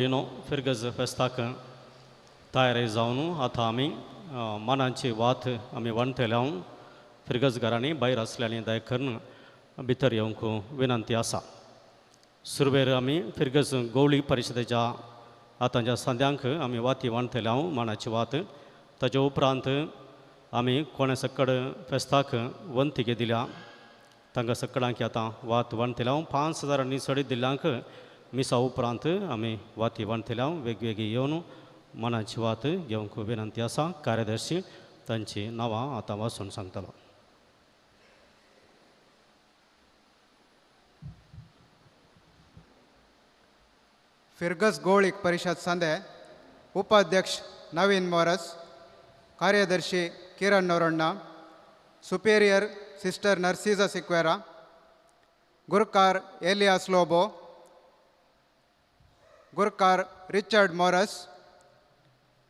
फिरगज फेस्ताक तयारी जावन आतां आमी मानांची वात आमी वणतल्या फिरगज घरांनी भायर आसल्यानी दया करून भितर येवंक विनंती आसा. सुरवेर आमी फिरगज गवळी परिशदेच्या आतांच्या संद्यांक आमी वाती वणतल्या मानाची वात. ताचे उपरांत आमी कोणे सकड फेस्ताक वंतिके दिल्या तांकां सकडांक आतां वात वणतल्या 5,000 निसडी दिल्ल्यांक मिसा उपरांत आमी वाती वणतल्या वेगवेगळी येवन मनाची वात घेवंक विनंती आसा. कार्यदर्शी तांची नांवां आतां वाचून सांगतलो. फिरगज गवळीक परिषद संदे उपाध्यक्ष नवीन मोरस, कार्यदर्शी किरण नोरण्णा, सुपेरियर सिस्टर नर्सिजा सिक्वेरा, गुरकार एलियास लोबो, गुरकार रिचर्ड मोरस,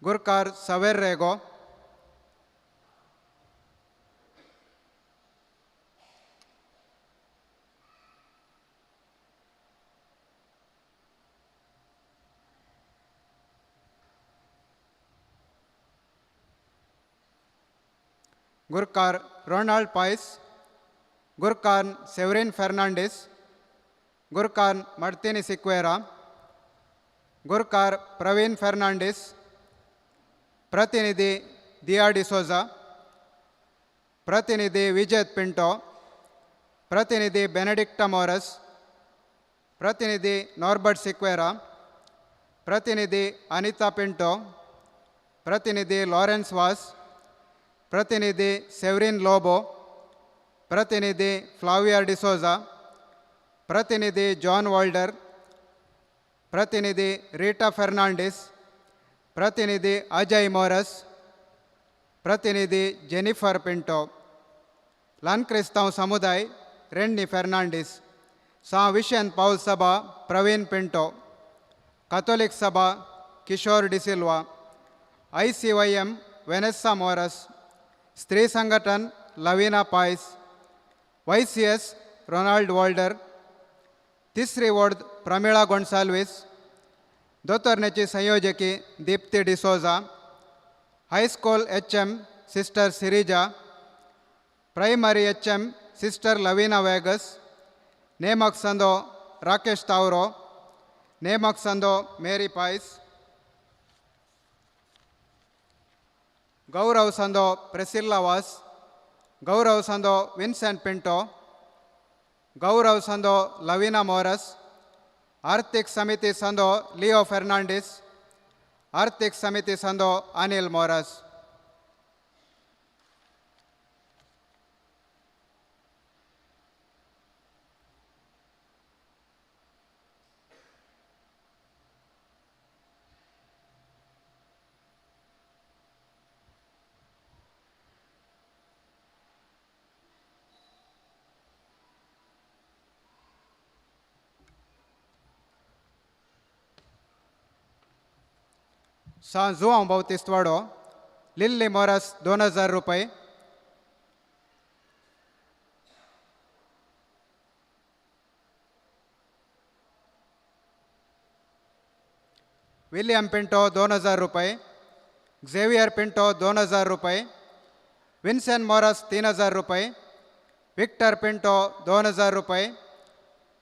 गुरकार सवेर रेगो, गुरकार रोनाल्ड पाइस, गुरकार सेवरिन फर्नांडिस, गुरकार मार्टिनी सिक्वेरा, गुरकार प्रवीण फर्नांडिस, प्रतिनिधि दिया डिसोजा, प्रतिनिधि विजय पिंटो, प्रतिनिधि बेनेडिक्टा मोरस, प्रतिनिधि नॉर्बर्ट सिक्वेरा, प्रतिनिधि अनिता पिंटो, प्रतिनिधि लॉरेंस वास, प्रतिनिधि सेवरिन लोबो, प्रतिनिधि फ्लाविया डिसोजा, प्रतिनिधि जॉन वॉल्डर, प्रतिनिधि रीटा फर्नांडिस, प्रतिनिधि अजय मोरस, प्रतिनिधि जेनिफर पिंटो. लन क्रिस्ताव समुदाय रेन्नी फर्नांडिस, सा विशन पाउल सभा प्रवीण पिंटो, कैथोलिक सभा किशोर डिसिल्वा, ICYM वेनेस्सा मोरस, स्त्री संगठन Lavina Pais, YCS Ronald Walder, तिसरी वार्ड प्रमिळा गोन्साल्विस, दोतोरनेची संयोजकी Deepti D'Souza, high school HM sister Sirija, primary HM sister Lavina Vegas, नेमक संदो राकेश तावरो, नेमक संदो मेरी पाइस, गौरव संदो प्रेसिल्ला वास, गौरव संदो विंसेंट पिंटो, गौरव संदो लवीना मोरस, आर्थिक समिति संदो लियो फर्नांडिस, आर्थिक समिति संदो अनिल मोरस. सा जुआं बावतिस्टवाडो लिल्ली मोरस 2,000 रुपये, विलियम पिंटो 2,000 रुपये, झेवियर पिंटो 2,000 रुपये, विन्सेंट मोरस 3,000 रुपये, विक्टर पिंटो 2,000 रुपये,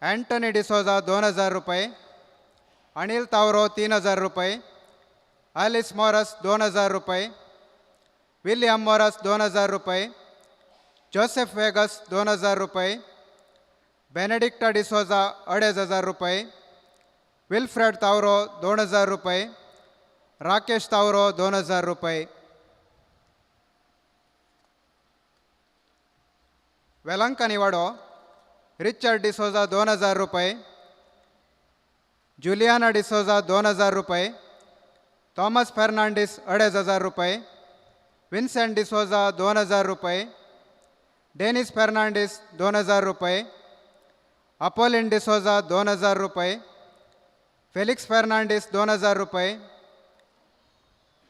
एंटनी डिसोजा 2,000 रुपये, अनिल तावरो 3,000 रुपये, एलिस मोरस 2,000 रुपये, विलियम मोरस 2,000 रुपये, जोसेफ वेगस 2,000 रुपये, बेनेडिक्टा डिसोजा 2,500 रुपये, विल्फ्रेड तावरो 2,000 रुपये, राकेश तावरो 2,000 रुपये. वेलंकनिवाडो रिचर्ड डिसोजा 2,000 रुपये, जुलियाना डिसोजा 2,000 रुपये, थॉमस फर्नांडिस 2,500 रुपये, विन्सेंट डिसोजा 2,000 रुपये, डेनिस फर्नांडिस 2,000 रुपये, अपोलिन डिसोजा 2,000 रुपये, फेलिक्स फर्नांडिस 2,000 रुपये,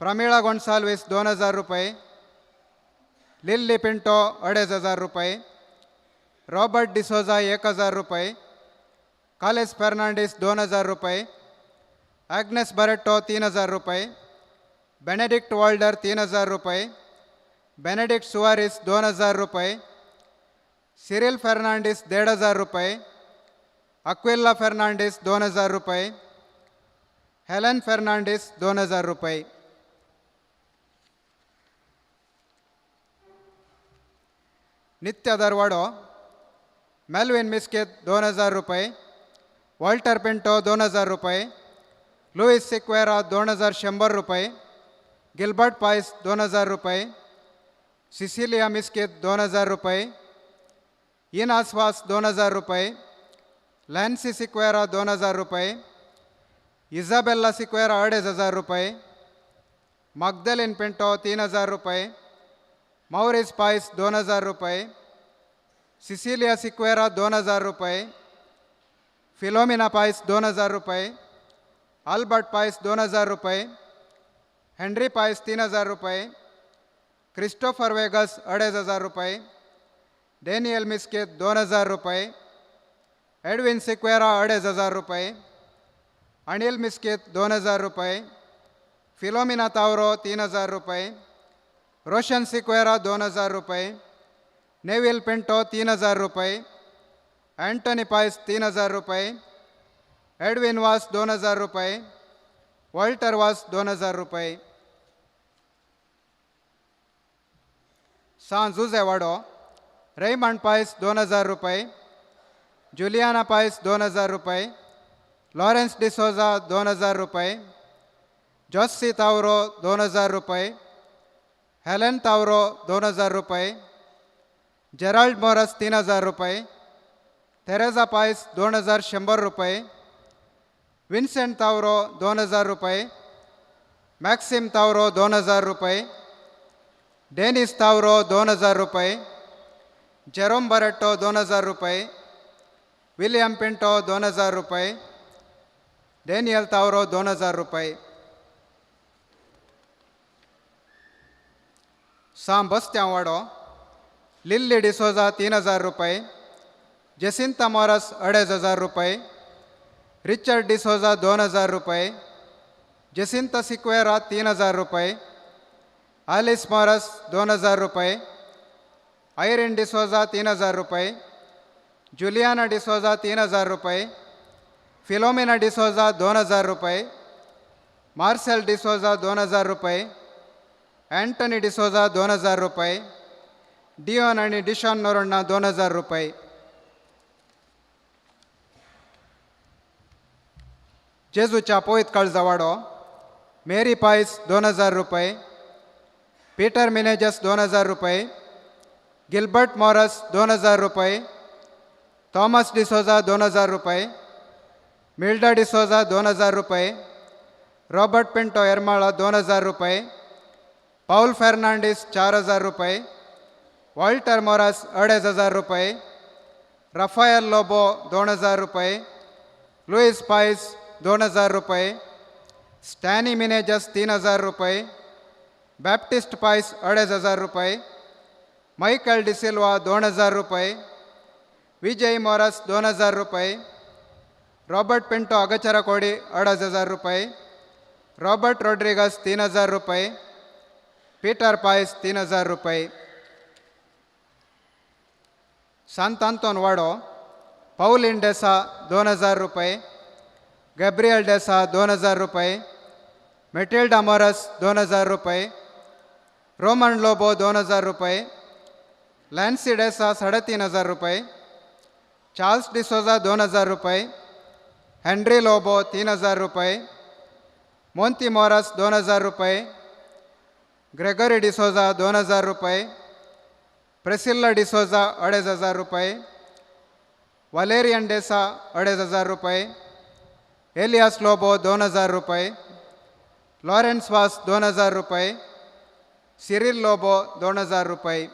प्रमिळा गोन्साल्विस 2,000 रुपये, लिल्ली पिंटो 2,500 रुपये, रॉबर्ट डिसोजा 1,000 रुपये, कालेस फर्नांडिस 2,000 रुपये, ॲग्नेस बरेट्टो 3000 रुपये, बेनेडिक्ट वॉल्डर 3000 रुपये, बेनेडिक्ट सुवारिस 2000 रुपये, सिरिल फर्नांडिस 1500 रुपये, अक्विल्ला फर्नांडिस 2000 रुपये, हेलन फर्नांडिस 2000 रुपये. नित्य दरवाडो मेल्विन मिस्केत 2000 रुपये, वॉल्टर पिंटो 2000 रुपये, लुईस सिक्वेरा 2100 रुपये, गिल्बर्ट पायस 2000 रुपये, सिसिलिया मिस्केत 2000 रुपये, इन आसवास 2000 रुपये, लॅन्सी सिक्वेरा 2000 रुपये, इजाबेल्ला सिक्वेरा 2500 रुपये, मग्दलिन पिंटो 3000 रुपये, मौरिस पायस 2000 रुपये, सिसिलिया सिक्वेरा 2000 रुपये, फिलोमिना पायस 2000 रुपये, अल्बर्ट पायस 2000 रुपये, हेनरी पायस 3000 रुपये, क्रिस्टोफर वेगस 2500 रुपये, डेनियल मिस्केत 2000 रुपये, एडविन सिक्वेरा 2500 रुपये, अनिल मिस्केत 2000 रुपये, फिलोमिना तावरो 3000 रुपये, रोशन सिक्वेरा 2000 रुपये, नेविल पिंटो 3000 रुपये, एंटनी पायस 3000 रुपये, एडविन वास 2000 रुपये, वॉल्टर वास 2000 रुपये. सान जुझे वाडो रेमंड पायस 2000 रुपये, जुलियाना पायस 2000 रुपये, लॉरेन्स डिसोजा 2000 रुपये, जोस्सी तावरो 2000 रुपये, हेलेन तावरो 2000 रुपये, जेराल्ड मोरस 3000 रुपये, थेरेजा पायस 2100 रुपये, विन्सेंट तावरो 2000 रुपये, मॅक्सिम तावरो 2000 रुपये, डेनिस तावरो 2000 रुपये, जेरोम बरेट्टो 2000 रुपये, विलियम पिंटो 2000 रुपये, डेनियल तावरो 2000 रुपये. साम बस्त्यांवाडो लिल्ली डिसोजा 3000 रुपये, जेसिंता मॉरस 2500 रुपये, रिचर्ड डिसोजा 2000 रुपये, जेसिंता सिक्वेरा 3000 रुपये, आलिस मॉरस 2000 रुपये, आयरिन डिसोजा 3000 रुपये, जुलियाना डिसोजा 3000 रुपये, फिलोमिना डिसोजा 2000 रुपये, मार्सेल डिसोजा 2000 रुपये, एंटनी डिसोजा 2000 रुपये, डिओन आणि डिशॉन नोरोन्ना 2000 रुपये. जेजूच्या पोईत काळजावाडो मेरी पायस 2000 रुपये, पीटर मिनेजस 2000 रुपये, गिल्बर्ट मॉरस 2000 रुपये, थॉमस डिसोजा 2000 रुपये, मिल्डा डिसोजा 2000 रुपये, रॉबर्ट पिंटो एरमाळा 2000 रुपये, पाउल फर्नांडिस 4000 रुपये, वॉल्टर मॉरस 2500 रुपये, रफायल लोबो 2000 रुपये, लुईस पायस 2000 रुपये, स्टॅनी मिनेजस 3000 रुपये, बॅप्टिस्ट पायस 2500 रुपये, मायकल डिसिल्वा 2000 रुपये, विजय मॉरस 2000 रुपये, रॉबर्ट पिंटो अगचरकोडी 2500 रुपये, रॉबर्ट रोड्रिगस 3000 रुपये, पीटर पायस 3000 रुपये. सांत आंतोन वाडो पाउल इंडेसा 2000 रुपये, गॅब्रियल डेसा 2000 रुपये, मेटिल्डा मॉरस 2000 रुपये, रोमन लोबो 2000 रुपये, लॅन्सी डेसा 3500 रुपये, चार्ल्स डिसोजा 2000 रुपये, हेनरी लोबो 3000 रुपये, मोंती मॉरस 2000 रुपये, ग्रेगरी डिसोजा 2000 रुपये, प्रेसिल्ला डिसोजा 2500 रुपये, वलेरियन डेसा 2500 रुपये, एलियास लोबो 2000 रुपये, लॉरेन्स वास 2000 रुपये, सिरिल लोबो 2000 रुपये.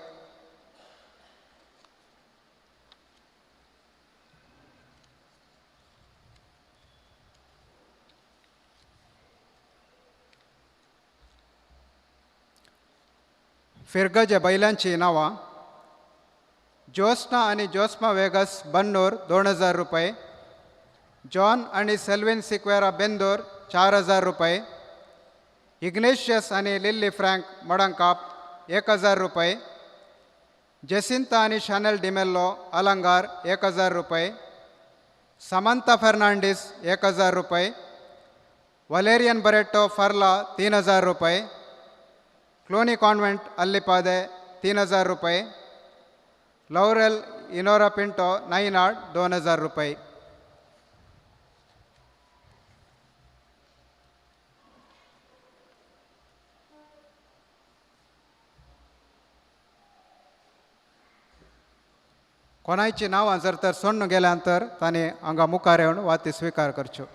फिरगजे बैलांची नावां जोस्ना आणि जोस्मा वेगस बन्नूर 2000 रुपये, जॉन आणि सेल्विन सिक्वेरा बेंदूर 4000 रुपये. इग्नेशियस आणि लिल्ली फ्रँक मडंकाप 1000 रुपये. जेसिंता आणि शॅनल डिमेल्लो अलंगार 1000 रुपये. समंता फर्नांडिस 1000 रुपये. वलेरियन बरेटो फर्ला 3000 रुपये. क्लोनी कॉन्वेंट अल्लीपादे 3000 रुपये. लौरेल इनोरा पिंटो नाईनाड 2000 रुपये. कोणाची नावां जर तर सोडून गेल्यानंतर ताणें हांगा मुखार येवन वाती स्विकार करच्यो.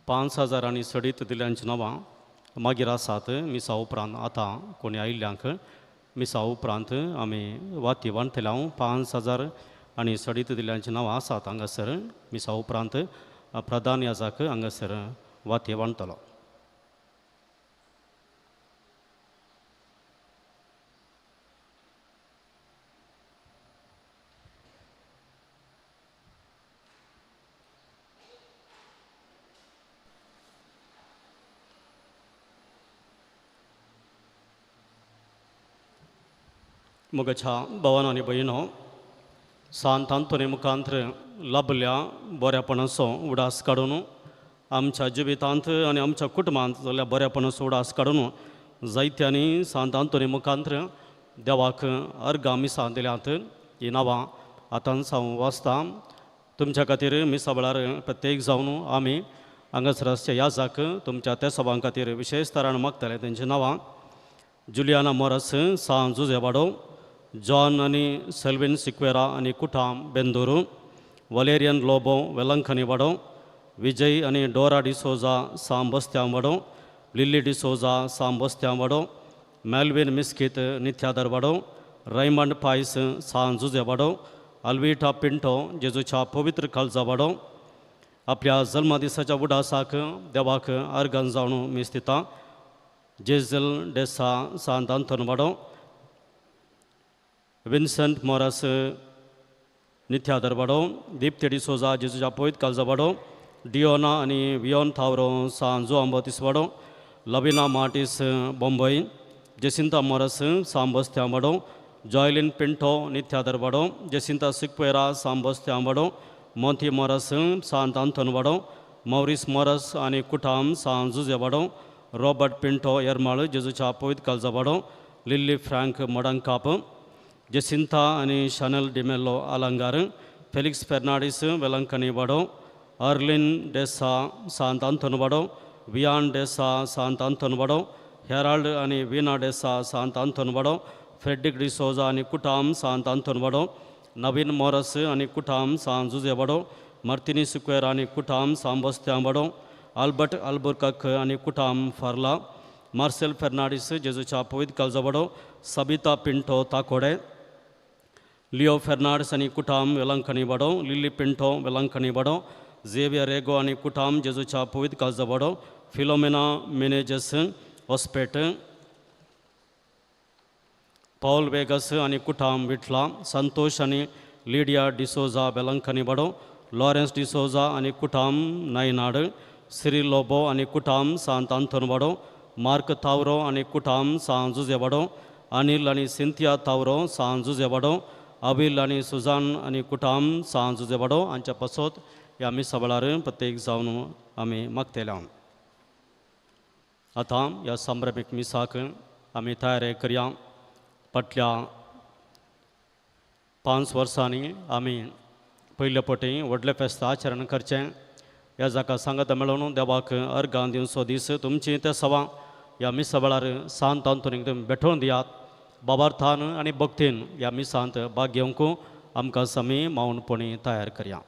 पांच हजार आणि सडीत दिल्यांची नांवां मागीर आसात. मिसा उपरांत आतां कोणी आयिल्ल्यांक मिसा उपरांत आमी वाती वांटतल्या. 5000 आणि सडीत दिल्यांची नांवां आसात हांगासर. मिसा उपरांत प्रधान याजाक हांगासर वाती वांटतलो. मुगाच्या भवन आणि भयणो सांत आंतोनी मुखांतर लाभल्या बऱ्यापणाचो उडास काडून आमच्या जिवितांत आनी आमच्या कुटुंबांत जाल्ल्या बऱ्यापणाचो उडास काडून जायत्यांनी सांत आंतोनी मुखांतर देवाक अर्गां मिसां दिल्यांत. ही नांवां आतां हांव वाचता. तुमच्या खातीर मिसा वेळार प्रत्येक जावन आमी हांगासर आसच्या याजाक तुमच्या त्या सभां खातीर विशेश तरान मागतले. तेंची नांवां जुलियाना मोरस सान जुजेवाडो, जॉन आणि सेल्विन सिक्वेरा आणि कुटाम बेंदूरू, वलेरियन लोबो वेलंखनी वाडो, विजय आणि डोरा डिसोजा साम बस्त्यां वाडो, लिली डिसोजा साम बस्त्यां वाडो, मेल्विन मिस्कित नित्यादर वाडो, रैमंड पायस सान जुजे वाडो, अल्विटा पिंटो जेजूच्या पवित्र काळजा वाडो. आपल्या जल्मदिसाच्या उडासाक देवाक अर्गां जावन मीस दिता. जेझल डेसा सांत आंतोन वाडो, विन्सेंट मोरस नित्यादर वाडो, दीप्ती डिसोजा जेजूच्या पवित्र काळजा वाडो, डिओना आणि वियोन थावरो सान जुआन बातिस वाडो, लविना मार्टिस बॉम्बई, जेसिंता मोरस साम बस्त्यां वाडो, जॉयलिन पिंटो नित्यादर वाडो, जेसिंता सिक्वेरा साम बस्त्यां वाडो, मोंती मोरस सांत आंतोन वाडो, मौरिस मोरस आणि कुटाम सान जुजे वाडो, रॉबर्ट पिंटो येरमाळ जेजूच्या पवित्र काळजा वाडो, लिल्ली फ्रँक मडंकाप, जेसिंता आणि शॅनल डिमेल्लो अलंगार, फेलिक्स फेर्नांडीस वेलंकनी वाडो, अर्लिन डेसा सांत आंतोन वाडो, वियान डेसा सांत आंतोन वाडो, हेराल्ड आणि विना डेसा सांत आंतोन वाडो, फ्रेडिक डिसोजा आणि कुटाम सांत आंतोन वाडो, नवीन मोरस आणि कुटाम सान जुजे वाडो, मार्टिनी सिक्वेर आणि कुटाम सान बस्त्यां वाडो, आल्बर्ट अल्बुर्कक आणि कुटाम फार्ला, मार्सेल फेर्नांडीस जेजूच्या पवित्र काळजा वाडो, सबिता पिंटो ताकोडे, लिओ फेर्नांडस आणि कुटाम वेलंकनी वाडो, लिली पिंटो वेलंकनी वाडो, झेवियर रेगो आणि कुटाम जेजूच्या पवित्र काळजा वाडो, फिलोमेना मेनेजेस हॉस्पेट, पौल वेगस आणि कुटाम विठला, संतोष आणि लिडिया डिसोजा वेलंकनी वाडो, लॉरेन्स डिसोजा आणि कुटाम नायनाड, सिरिल लोबो आणि कुटाम सांत आंतोन वाडो, मार्क तावरो आणि कुटाम सान जुजे वाडो, अनिल आणि सिंथिया तावरो सान जुजे वाडो, अविल आणि सुजान आणि कुटाम सान जुजे वाडो हांच्या पासत ह्या मिसा वेळार प्रत्येक जावन आमी मागतले. आतां ह्या संभ्रमीक मिसाक आमी तयारी करया. फाटल्या 5 वर्सांनी आमी पयले पटी व्हडले फेस्त आचरण करचें. या जाका सांगत मेळून देवाक अर्गां दिवचो दीस तुमची ते सवा ह्या मिसा वेळार सांत आंतोनीक तुमी बेठोवन दियात बाबार्थान आनी भक्तीन ह्या मिसांत भाग घेवंक आमकां समी मावनपणी तयार करया.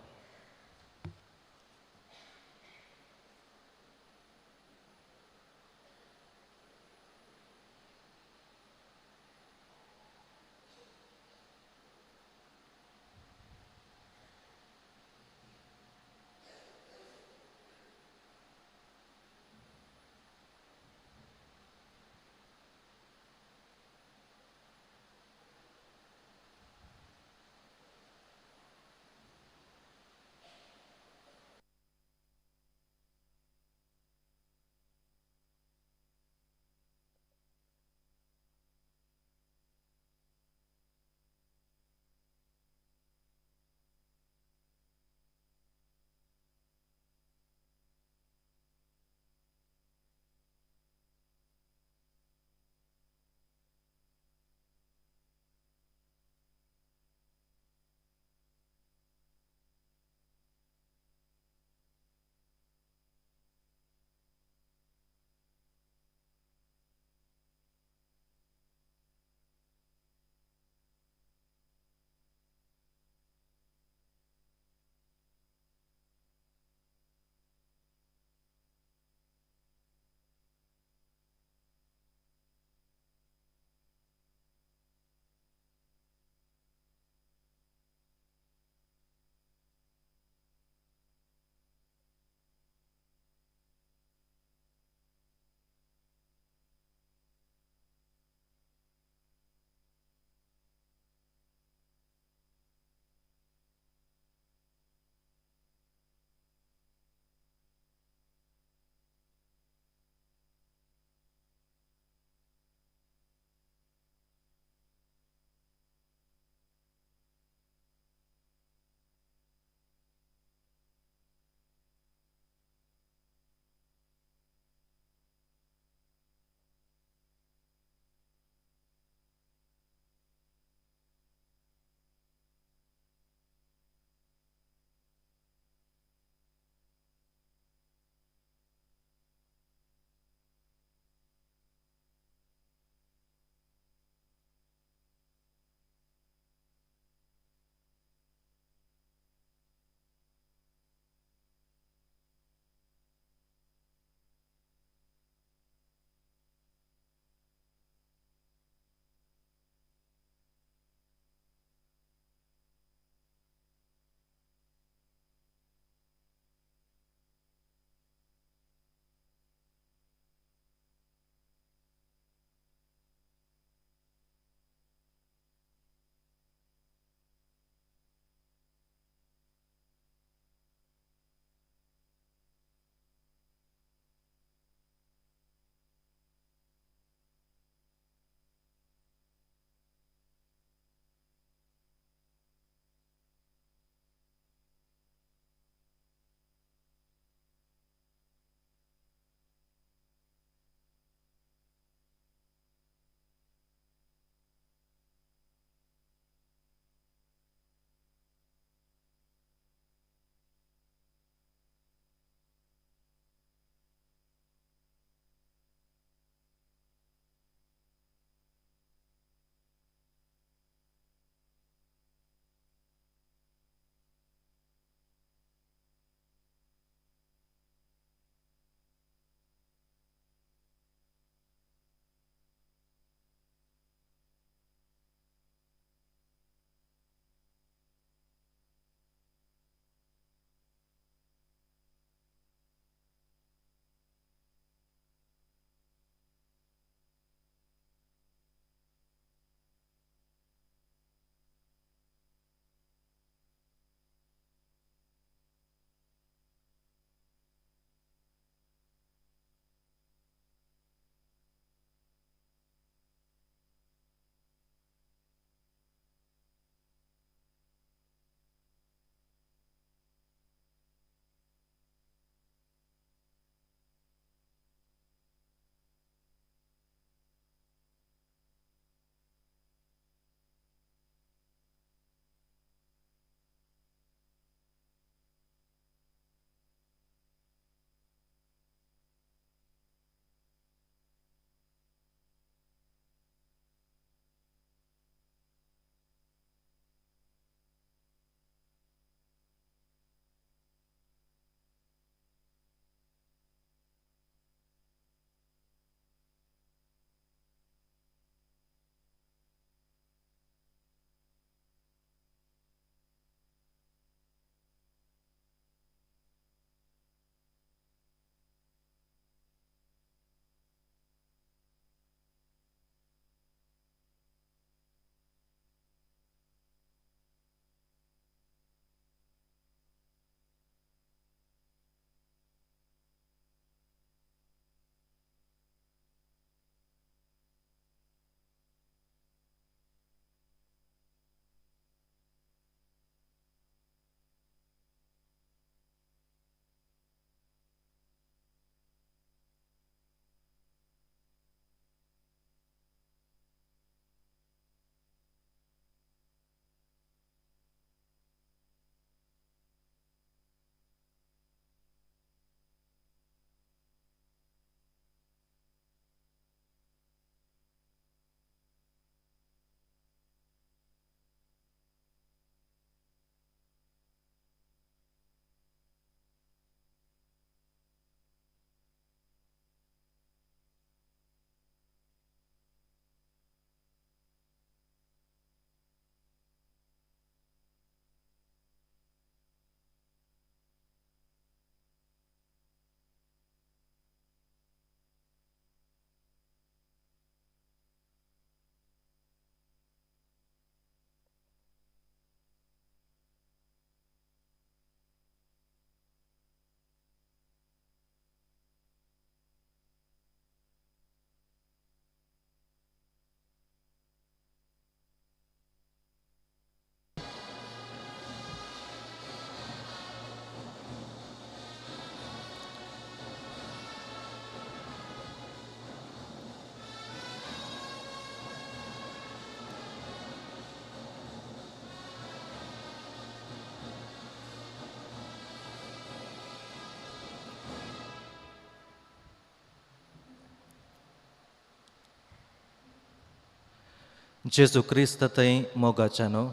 जेजू क्रिस्त थंय मोगाच्यानो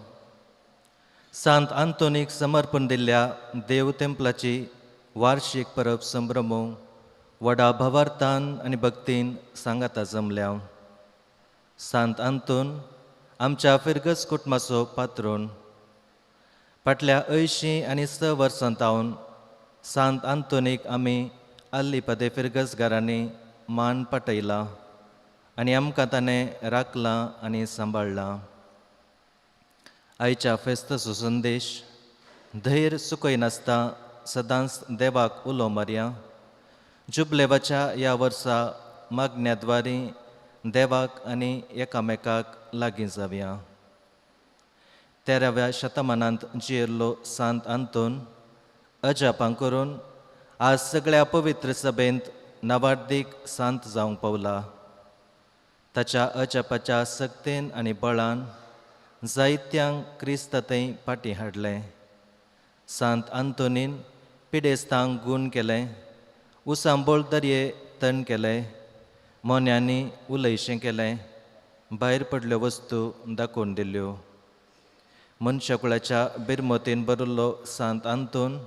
सांत आंतोनीक समर्पण दिल्ल्या देव तेंपलाची वार्षिक परब संभ्रमूंक व्हडा भावार्थान आनी भक्तीन सांगाता जमल्या. सांत आंतोन आमच्या फिरगस कुटुंबाचो पात्रोन. फाटल्या 86 वर्सांतावन सांत आंतोनीक आमी आल्ली पदे फिरगसगारांनी मान पटयला आनी आमकां ताणें राखलां आनी सांबाळ्ळां. आयच्या फेस्ताचो संदेश धैर्य सुखय नासता सदांच देवाक उलो मारया. जुबलेवाच्या ह्या वर्सा मागण्याद्वारी देवाक आनी एकामेकाक लागीं जावया. 13व्या शतमानांत जियेल्लो सांत आंतोन अजापां करून आज सगळ्या पवित्र सभेंत नवार्दीक सांत जावंक पावला. ताच्या अजापाच्या सक्तेन आनी बळान जायत्यांक क्रिस्त थंय फाटीं हाडलें. सांत आंतोनीन पिडेस्तांक गूण केलें, उसांबोळ दर्ये थंड केले, मोन्यांनी उलयशें केलें, भायर पडल्यो वस्तू दाखोवन दिल्यो. मनशाकुळाच्या बिरमतीन बरिल्लो सांत आंतोन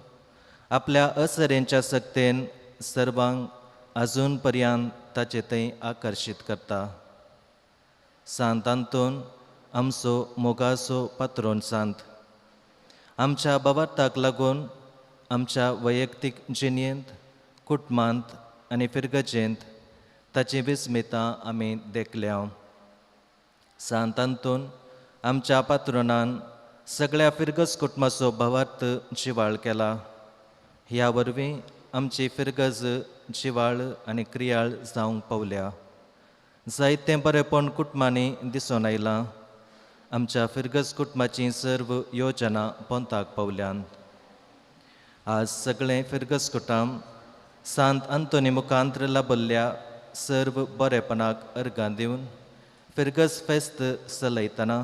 आपल्या असरेंच्या सक्तेन सर्वांक आजून पर्यंत ताचे थंय आकर्शीत करता. सांत आंतोन आमचो मोगाचो पात्रोन सांत. आमच्या भावार्थाक लागून आमच्या वैयक्तीक जिणेंत, कुटुंबांत आनी फिरगजेंत ताची विस्मिता आमी देखल्या. सांत आंतोन आमच्या पात्रोनान सगळ्या फिरगस कुटुंबाचो भावार्थ जिवाळ केला. ह्या वरवीं आमची फिरगज जिवाळ आनी क्रियाळ जावंक पावल्या. जायतें बरेपण कुटुंबांनी दिसून आयलां. आमच्या फिरगस कुटुंबाची सर्व योजना पोंताक पावल्यान. आज सगळें फिरगस कुटुंब सांत आंतोनी मुखांत्र लाभल्ल्या सर्व बरेपणाक अर्गां दिवन फिरगस फेस्त चलयतना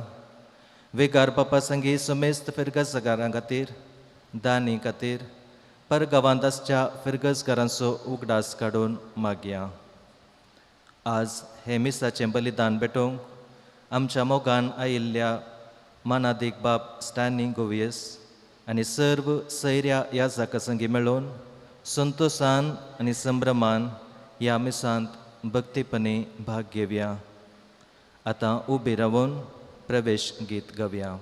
विगार बापा संगी सुमेस्त फिरगसगारां खातीर, दानी खातीर, परगांवांत आसच्या फिरगसगारांचो उगडास काडून मागया. आज हे मिसाचें बलिदान भेटोवंक आमच्या मोगान आयिल्ल्या मानादीक बाब स्टॅनी गोवियस आनी सर्व सैऱ्या ह्या जाका संगी मेळून संतोशान आनी संभ्रमान ह्या मिसांत भक्तीपणी भाग घेवया. आतां उबी रावून प्रवेश गीत गावया.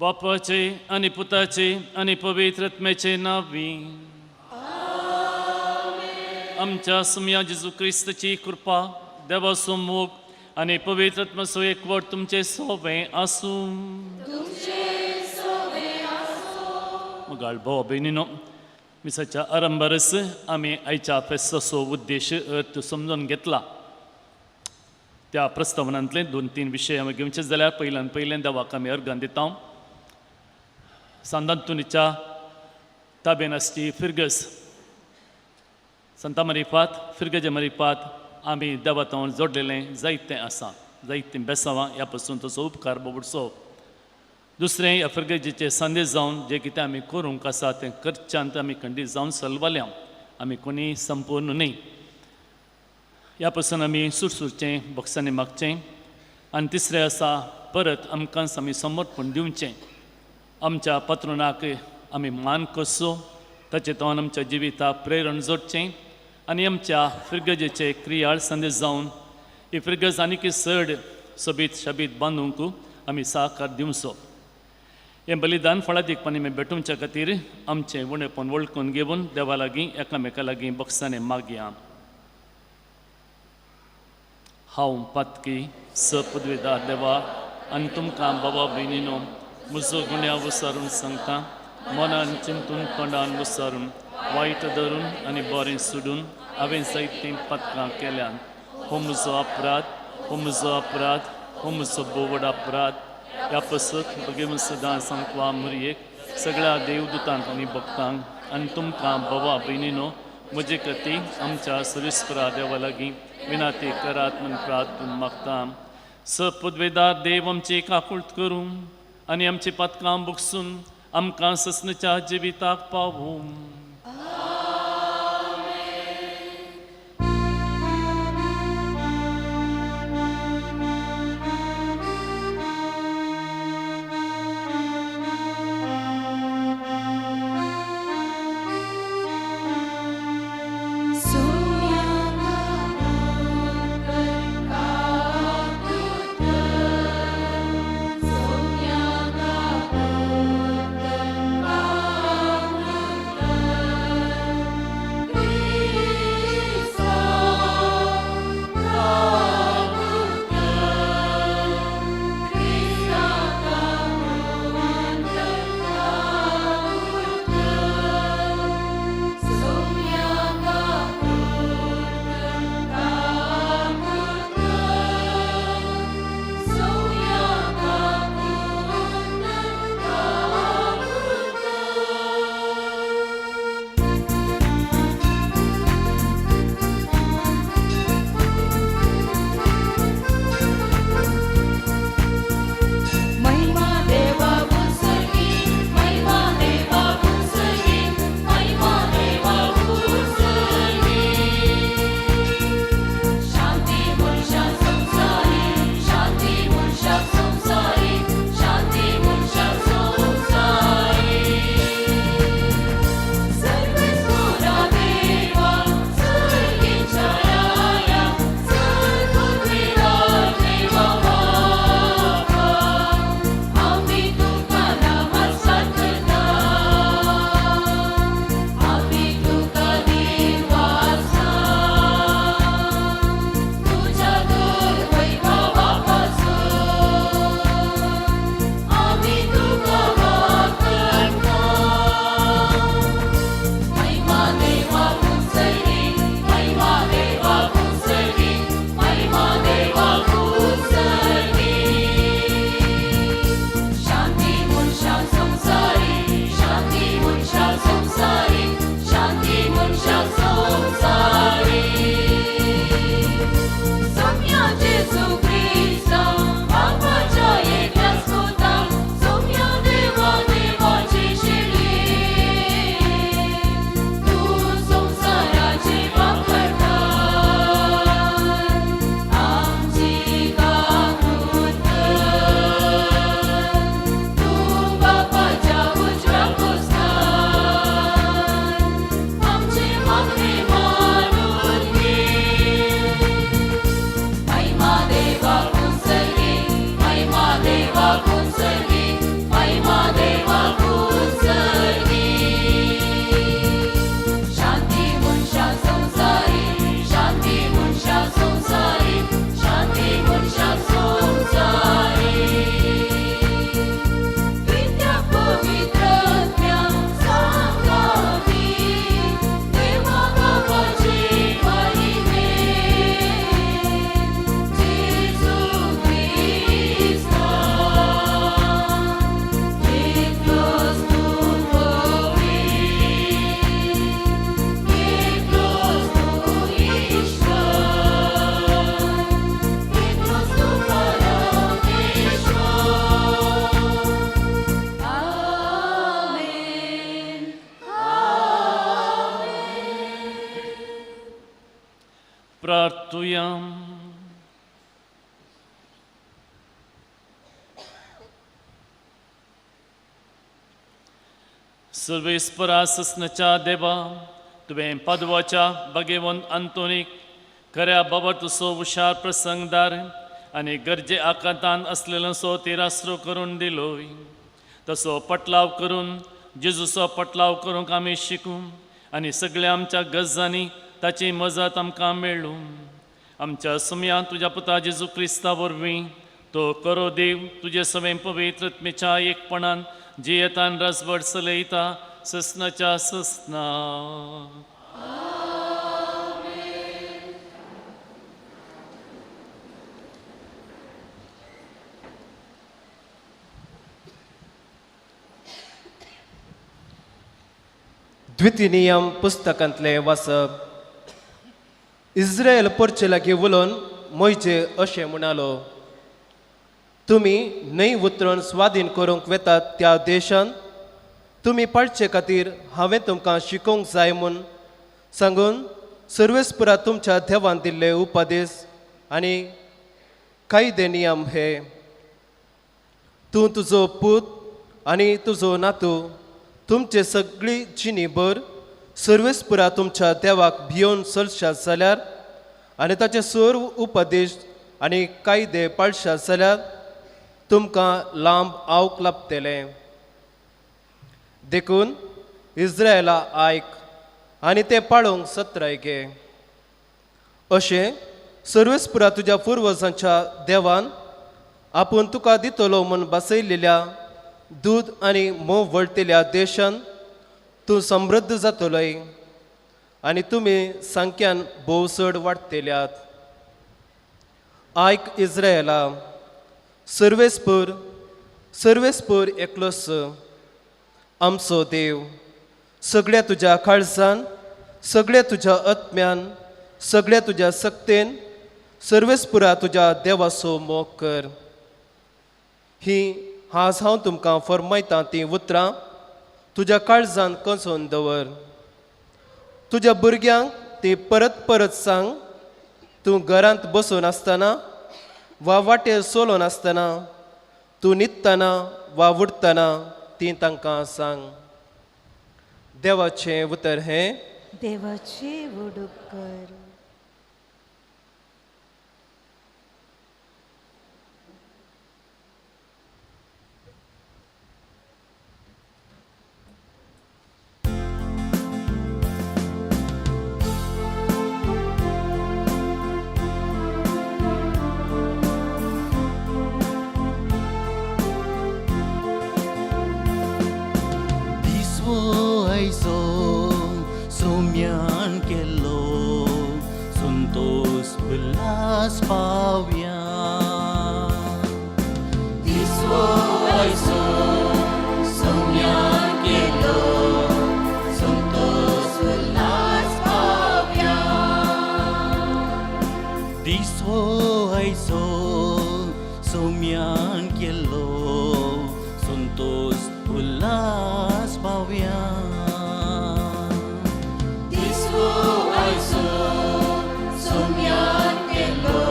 बापाचे आणि पुताचे आणि पवित्र आत्म्याचे नावी आमच्या सुम्या जेजू क्रिस्ताची कृपा देवाचो मोग आणि पवित्र आत्म्याचो एकवट तुमचे सोबे आसूं. मुगाळ भाव भयणीनो, मिसाच्या आरंभारस आम्ही आयच्या फेस्ताचो उद्देश अर्थ समजून घेतला. त्या प्रस्तावनांतले 2-3 विशय आमी घेवचे जाल्यार पयल्यान देवाक आमी अर्गां दिता. सांतांतुनीच्या ताबेन आसची फिर्गस संता मरिफात फिर्गजे मरिफात आमी देवातावन जोडलेलें जायतें आसा. जायतीं बेसांवां ह्या पासून तसो उपकार बोबडसो. दुसरें ह्या फिर्गजेचे संदेश जावन जें कितें आमी करूंक आसा तें करच्यांत आमी खंडीत जावन चलवाल्या. आमी कोणी संपूर्ण न्ही. ह्या पासून आमी सुरचें भक्सांनी मागचें. आनी तिसरें आसा परत आमकां आमी समर्पण दिवचें. आमच्या पात्रुनाक आमी मान कसो ताचे तोंड आमच्या जिविताक प्रेरण जोडचें आनी आमच्या फिर्गजेचे क्रियाळ संदेश जावन ही फिर्गज आनीक चड सोबीत शाबीत बांदूंक आमी सहकार दिवचो. हें बलिदान फळादीकपणी आमी भेटोवच्या खातीर आमचें उणेपण वळखून घेवन देवा लागीं एकामेका लागीं बक्षांनी मागया. हांव पातकी सपदवेदार देवा आनी तुमकां बाबा भयणीनो म्हजो गुन्या विचारून सांगता. मनान चिंतून तोंडान विचारून वायट धरून आनी बरें सोडून हांवें जायतीं पातकां केल्यान. हो म्हजो अपराध, हो म्हजो अपराध, हो म्हजो बोवड अपराध. ह्या पासत भगेवन सदां सांगवा मुरयेक सगळ्या देवदूतांक आनी भक्तांक आनी तुमकां बाबा भयणीनो म्हजे खातीर आमच्या सर्वेस्परा देवा लागीं विनाती करात म्हूण प्रार्थून मागता. सपदवेदार देव आमची काकुळट करूं आनी आमची पातकां बुकसून आमकां ससणेच्या जिविताक पावूं. प्रार्थुया. सर्वेस्परा सस्नच्या देवा, तुवें पदवाच्या बगेवंत अंतोनीक खऱ्या बाबतसो हुशार प्रसंगदार आनी गरजे आकांतान असलेलो सो तिरास्रो करून दिलोय. तसो पटलाव करून जेजूचो पटलाव करूंक आमी शिकूं आनी सगळ्या आमच्या गरजांनी ताची मजत आमकां मेळूं. आमच्या सुमया तुज्या पुता जेजू क्रिस्ता वरवीं तो करो देव तुजे सवें पवित्र आत्मेच्या एकपणान जियेतान रसभर चलयता ससनाच्या ससना. द्वितीनियम पुस्तकांतले वाचप. इस्रायल परचे लागीं उलोवन मोयजे अशें म्हणालो, तुमी न्हंय उतरून स्वाधीन करूंक वेतात त्या देशांत तुमी पाडचे खातीर हांवें तुमकां शिकोवंक जाय म्हूण सांगून सर्वेस्परा तुमच्या देवान दिल्ले उपदेश आनी कायदे नियम हे. तूं तुजो पूत आनी तुजो नातू तुमचे सगळी जिणीभर सर्वेस्परा तुमच्या देवाक भियोन चलशात जाल्यार आनी ताचे सर्व उपदेश आनी कायदे पाळशात जाल्यार तुमकां लांब आवक लाभतले. देखून इस्रायला आयक आनी ते पाळोवंक सत्राय घे. अशें सर्वेस्परा तुज्या पुर्वजांच्या देवान आपूण तुका दितलो म्हूण बसयलेल्या दूद आनी मोव वळतेल्या देशांत तूं समृद्ध जातलोय आनी तुमी संख्यान भोवसड वाडटल्यात. आयक इस्रायला, सर्वेस्पर एकलोच आमचो देव. सगळ्या तुज्या काळजान, सगळ्या तुज्या आत्म्यान, सगळ्या तुज्या सक्तेन सर्वेस्परा तुज्या देवाचो मोग कर. ही आज हांव तुमकां फरमायतां तीं उतरां तुज्या काळजान कसोवन दवर. तुज्या भुरग्यांक ती परत परत सांग. तूं घरांत बसून आसतना वा वाटेर चलोवन आसतना, तूं न्हिदतना वा उठतना ती तांकां सांग. देवाचें उतर हें. देवाचे वडूक कर. Somian kello suntos belas pawia. Diswo aiso somian kello suntos belas pawia. Diswo aiso somian kello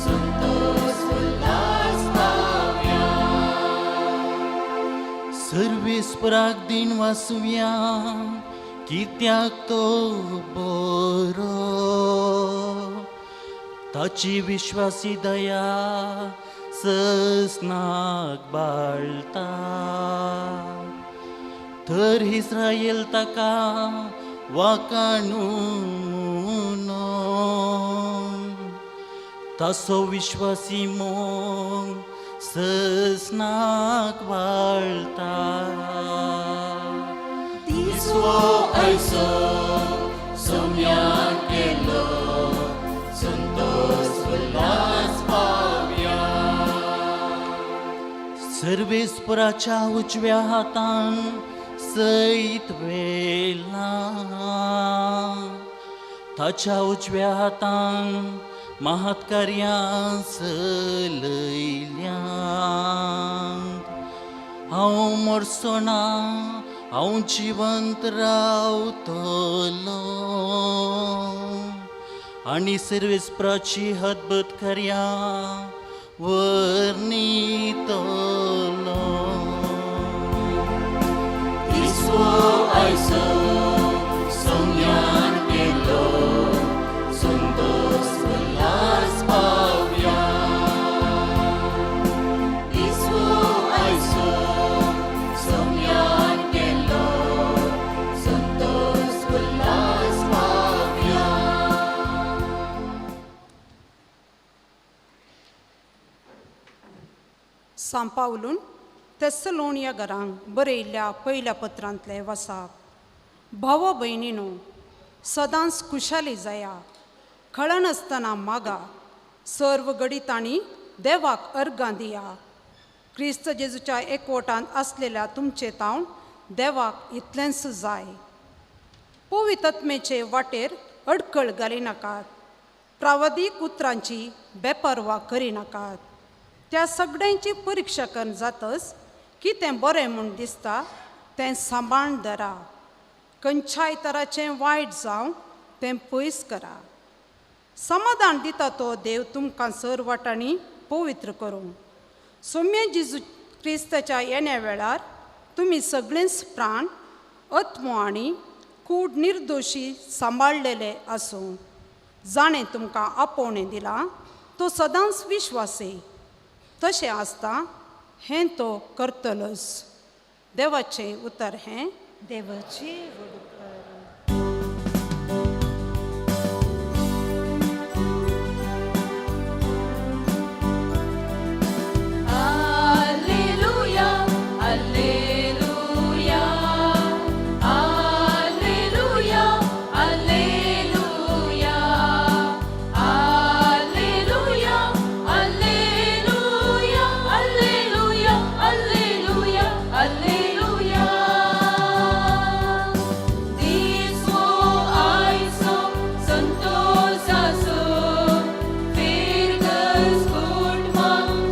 suntos belas pawia. सर्वेस्पराक दिन वासुया कित्याक तो बरो. ताची विश्वासी दया ससनाक बाळटा. तर इस्रायल ताका वाकाणूनो तासो विश्वासी मोग ससनाक बाळटा. दिसवो आयसो सोम्यान केलो संतोष उल्हास पावया. सर्वेस्पराच्या उजव्या हातान सैत वेला. ताच्या उजव्या हातान महत्कार्यां चलयल्यांत. हांव मरचो ना, हांव जिवंत रावतलो. आनी सर्वेस्पराची अद्भुत कार्या वर्णितलो. इसवो आयसो सोम्यान केलो संतोष उल्हास पावया. इसवो आयसो सोम्यान केलो संतोष उल्हास पावया. सांपावलून तेस्सलोनिया घरांक बरयल्ल्या पयल्या पत्रांतले वसाप. भाव भयणीनो, सदांच खुशाली जाया, खळण आसतना मागा, सर्व गडितांनी देवाक अर्गां दिया. क्रिस्त जेजूच्या एकवटांत आसलेल्या तुमचे तावन देवाक इतलेंच जाय. पवित्र आत्मेचे वाटेर अडखळ घालिनाकात. प्रावदीक उतरांची बेपर्वा करिनाकात. त्या सगळ्यांची परिक्षा करून जातच कितें बरें म्हूण दिसता तें सांबाळून धरा. खंयच्याय तराचें वायट जावं तें पयस करा. समाधान दिता तो देव तुमकां सर वाटांनी पवित्र करूं. सौम्य जेजू क्रिस्ताच्या येण्या वेळार तुमी सगळेंच प्राण, आत्मो आनी कूड निर्दोशी सांबाळलेले आसूं. जाणें तुमकां आपोवणें दिलां तो सदांच विश्वासी. तशें आसता हें तो करतलोच. देवाचें उतर हें देवाचे Wadkar. Alleluia, alleluia, alleluia, alleluia, alleluia, alleluia, alleluia, alleluia, alleluia. Diswo aiso santosaso firgas kutma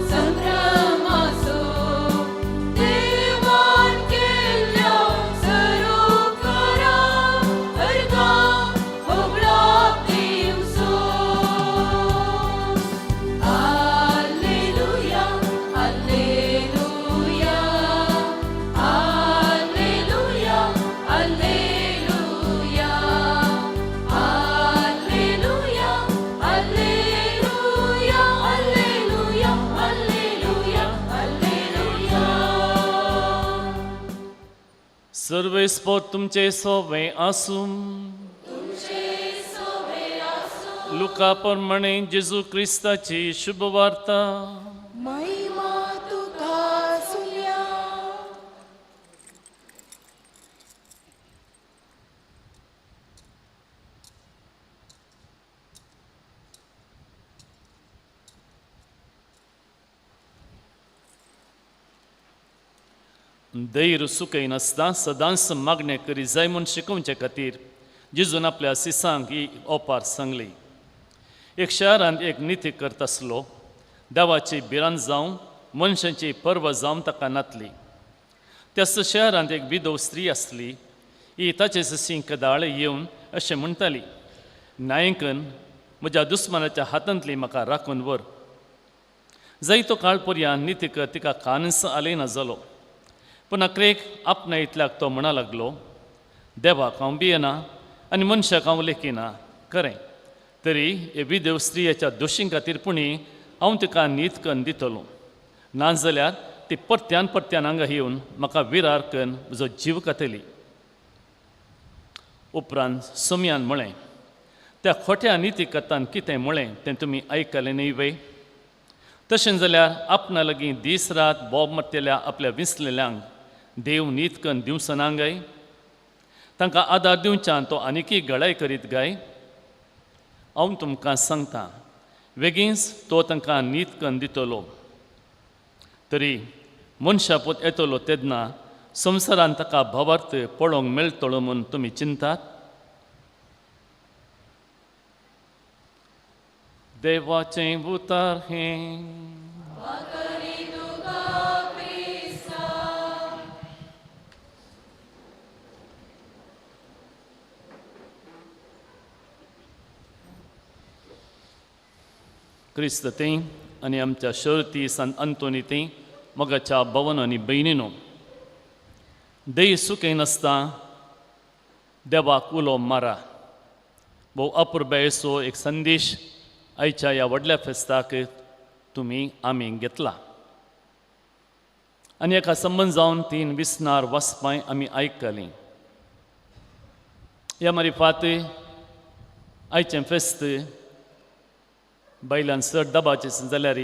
संभ्रमासो देवान केल्ल्या सरोकारा अर्गा होबळाक दिवसो. Alleluia, alleluia, alleluia, alleluia, alleluia, alleluia, alleluia, alleluia, alleluia. सर्वेस्पोर तुमचे सोवे आसूं. लुका प्रमाणे जेजू क्रिस्ताची शुभ वार्ता. महिमा तुका सुया. दैर सुखय नासता सदांच मागणे करी जाय म्हूण शिकोवचे खातीर जेजून आपल्या सिसांक ही ओपार सांगली. एक शहरांत एक निती करता आसलो. देवाची भिरांत जावं मनशांची पर्व जावं ताका नातली. त्याच शहरांत एक विधव स्त्री आसली. ही ताचे ससी कदाळ येवन अशें म्हणटाली, नायकन म्हज्या दुस्मानाच्या हातांतली म्हाका राखून व्हर. जायतो काळ पर्यंत नितीक तिका कानस आलेना जालो. पूण अकरेक आपणा इतल्याक तो म्हणा लागलो, देवाक हांव भियेना आनी मनशाक हांव लेखिना. खरें तरी हे विधव स्त्रियेच्या दोशीं खातीर पुणी हांव तिका न्हीद करून दितलो. नाजाल्यार ती परत्यान परत्यान हांगा येवन म्हाका विरार करून म्हजो जीव कातली. उपरांत सोम्यान म्हळें, त्या खोट्या निती कथान कितें म्हळें तें तुमी आयकलें न्ही वे. तशें जाल्यार आपणा लागीं दीस रात बोब मारतेल्या आपल्या विसलेल्यांक देव न्हीद करून दिवसना गाय. तांकां आदार दिवच्यान तो आनिकी गळाय करीत गाय. हांव तुमकां सांगतां, बेगीनच तो तांकां न्हीद करून दितलो. तरी मनशा पूत येतलो तेन्ना संवसारान ताका भावार्थ पळोवंक मेळटलो म्हूण तुमी चिंतात. देवाचें उतर हें. क्रिस्त ते आनी आमच्या शर्ती सान अंतोनी ते मोगाच्या भवन आनी बहिणीनो देय सुखी नासता देवाक उलो मारा भोव अपुरबायेचो एक संदेश आयच्या ह्या व्हडल्या फेस्ताक तुमी आमी घेतला आनी हेका संबंद जावन 3 विस्नार वाचपाय आमी आयकलीं ह्या मारिफात आयचें फेस्त बायलांन चड दबावचें जाल्यार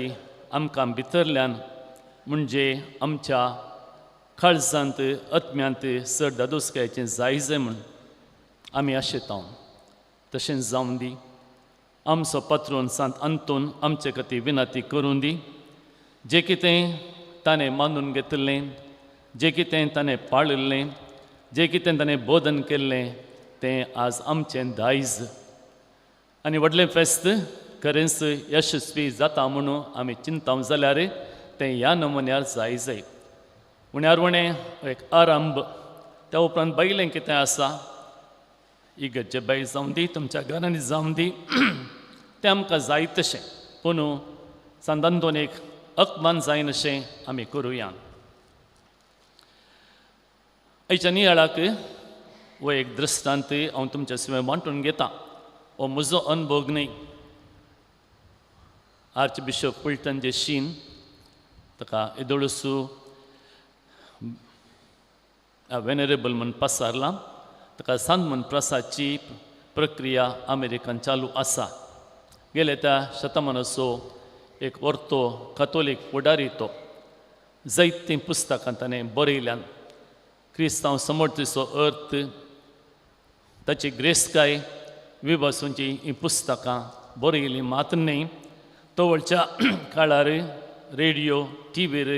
आमकां भितरल्यान म्हणजे आमच्या काळजांत आत्म्यांत चड दादोसकायेचें जायजें म्हूण आमी आशेतां तशेंच जावन दी आमचो पात्रोन सांत अंतोन आमचे खातीर विनंती करून दी जें कितें ताणें मानून घेतिल्लें जें कितें ताणें पाळिल्लें जें कितें ताणें बोधन केल्लें तें आज आमचें दायज आनी व्हडलें फेस्त खरेंच यशस्वी जाता म्हणून आमी चिंताव जाल्यार तें ह्या नमुन्यार जायजय उण्यार उणें एक आरंभ त्या उपरांत बायलें कितें आसा इगर्जे बाय जावन दी तुमच्या घरांनी जावन दी तें आमकां जाय तशें पूण सांतांतोन एक अकमान जायन अशें आमी करुया आयच्या नियाळाक हो एक दृश्टांत हांव तुमच्या सिवाय वांटून घेतां हो म्हजो अनुभव न्ही आर्च बिशप फुलटन जे शीन ताका इदोळसू वेनरेबल म्हूण पसारला ताका सांत म्हूण प्रसादची प्रक्रिया अमेरिकान चालू आसा गेल्या त्या शतमानाचो एक वर्तो कथोलीक फुडारी तो जायतीं पुस्तकां ताणें बरयल्यान क्रिस्तांव समर्थीचो अर्थ ताची ग्रेस्काय विभासूंची हीं पुस्तकां बरयलीं मात न्ही तवळच्या काळार रेडियो टीव्हीर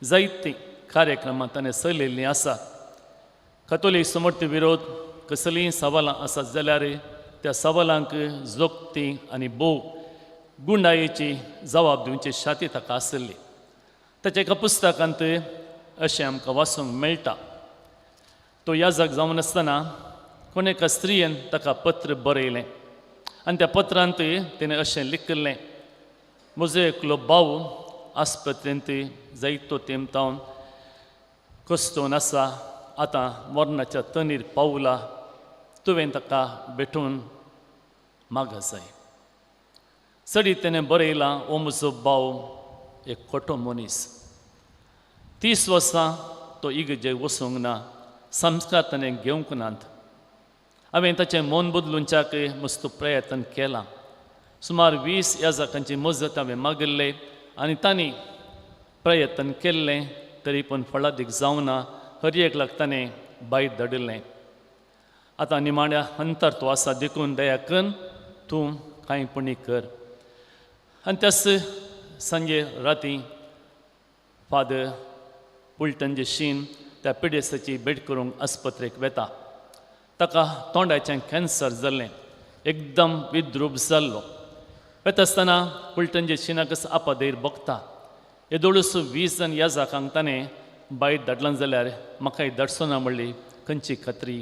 जायतीं कार्यक्रमां ताणें चलयल्लीं आसा कथोलीक समर्थ विरोध कसलींय सवालां आसात जाल्यार त्या सवालांक जोगती आनी भोव गुंडायेची जबाब दिवची शाती ताका आसली ताच्या एका पुस्तकांत अशें आमकां वाचूंक मेळटा तो याजक जावन आसतना कोण एका स्त्रियेन ताका पत्र बरयलें आनी त्या पत्रांत तिणें अशें लिखिल्लें म्हजो एकलो भाव आस्पत्रेंत जायतो तेंमतावन कस्तोन आसा आतां मरणाच्या तनीर पावला तुवें ताका भेटून मागा जाय चडी तेणें बरयलां हो म्हजो भाव एक खोटो मनीस 30 वर्सां तो इगर्जेक वचूंक ना संस्कार ताणें घेवंक नात हांवें ताचें मन बदलूंच्याक मस्तो प्रयत्न केला सुमार 20 याजकांची मजत हांवें मागिल्ले आनी तांणी प्रयत्न केल्लें तरी पूण फळादीक जावना हर एक ताणें भायर धाडिल्लें आतां निमाण्या अंतर तो आसा देखून दया करून तूं कांय पुणी कर आनी त्याच सांजे राती फादर फुलटन जे शीन त्या पिडेसाची भेट करूंक आस्पत्रेक वेता ताका तोंडाचें कॅन्सर जाल्लें एकदम विद्रूप जाल्लो वेता आसतना फुलटन जे शीनाक आपादेर बगता येदोळूच 20 जण याजकांक ताणें भायर धाडलां जाल्यार म्हाकाय धाडचो ना म्हणली खंयची खात्री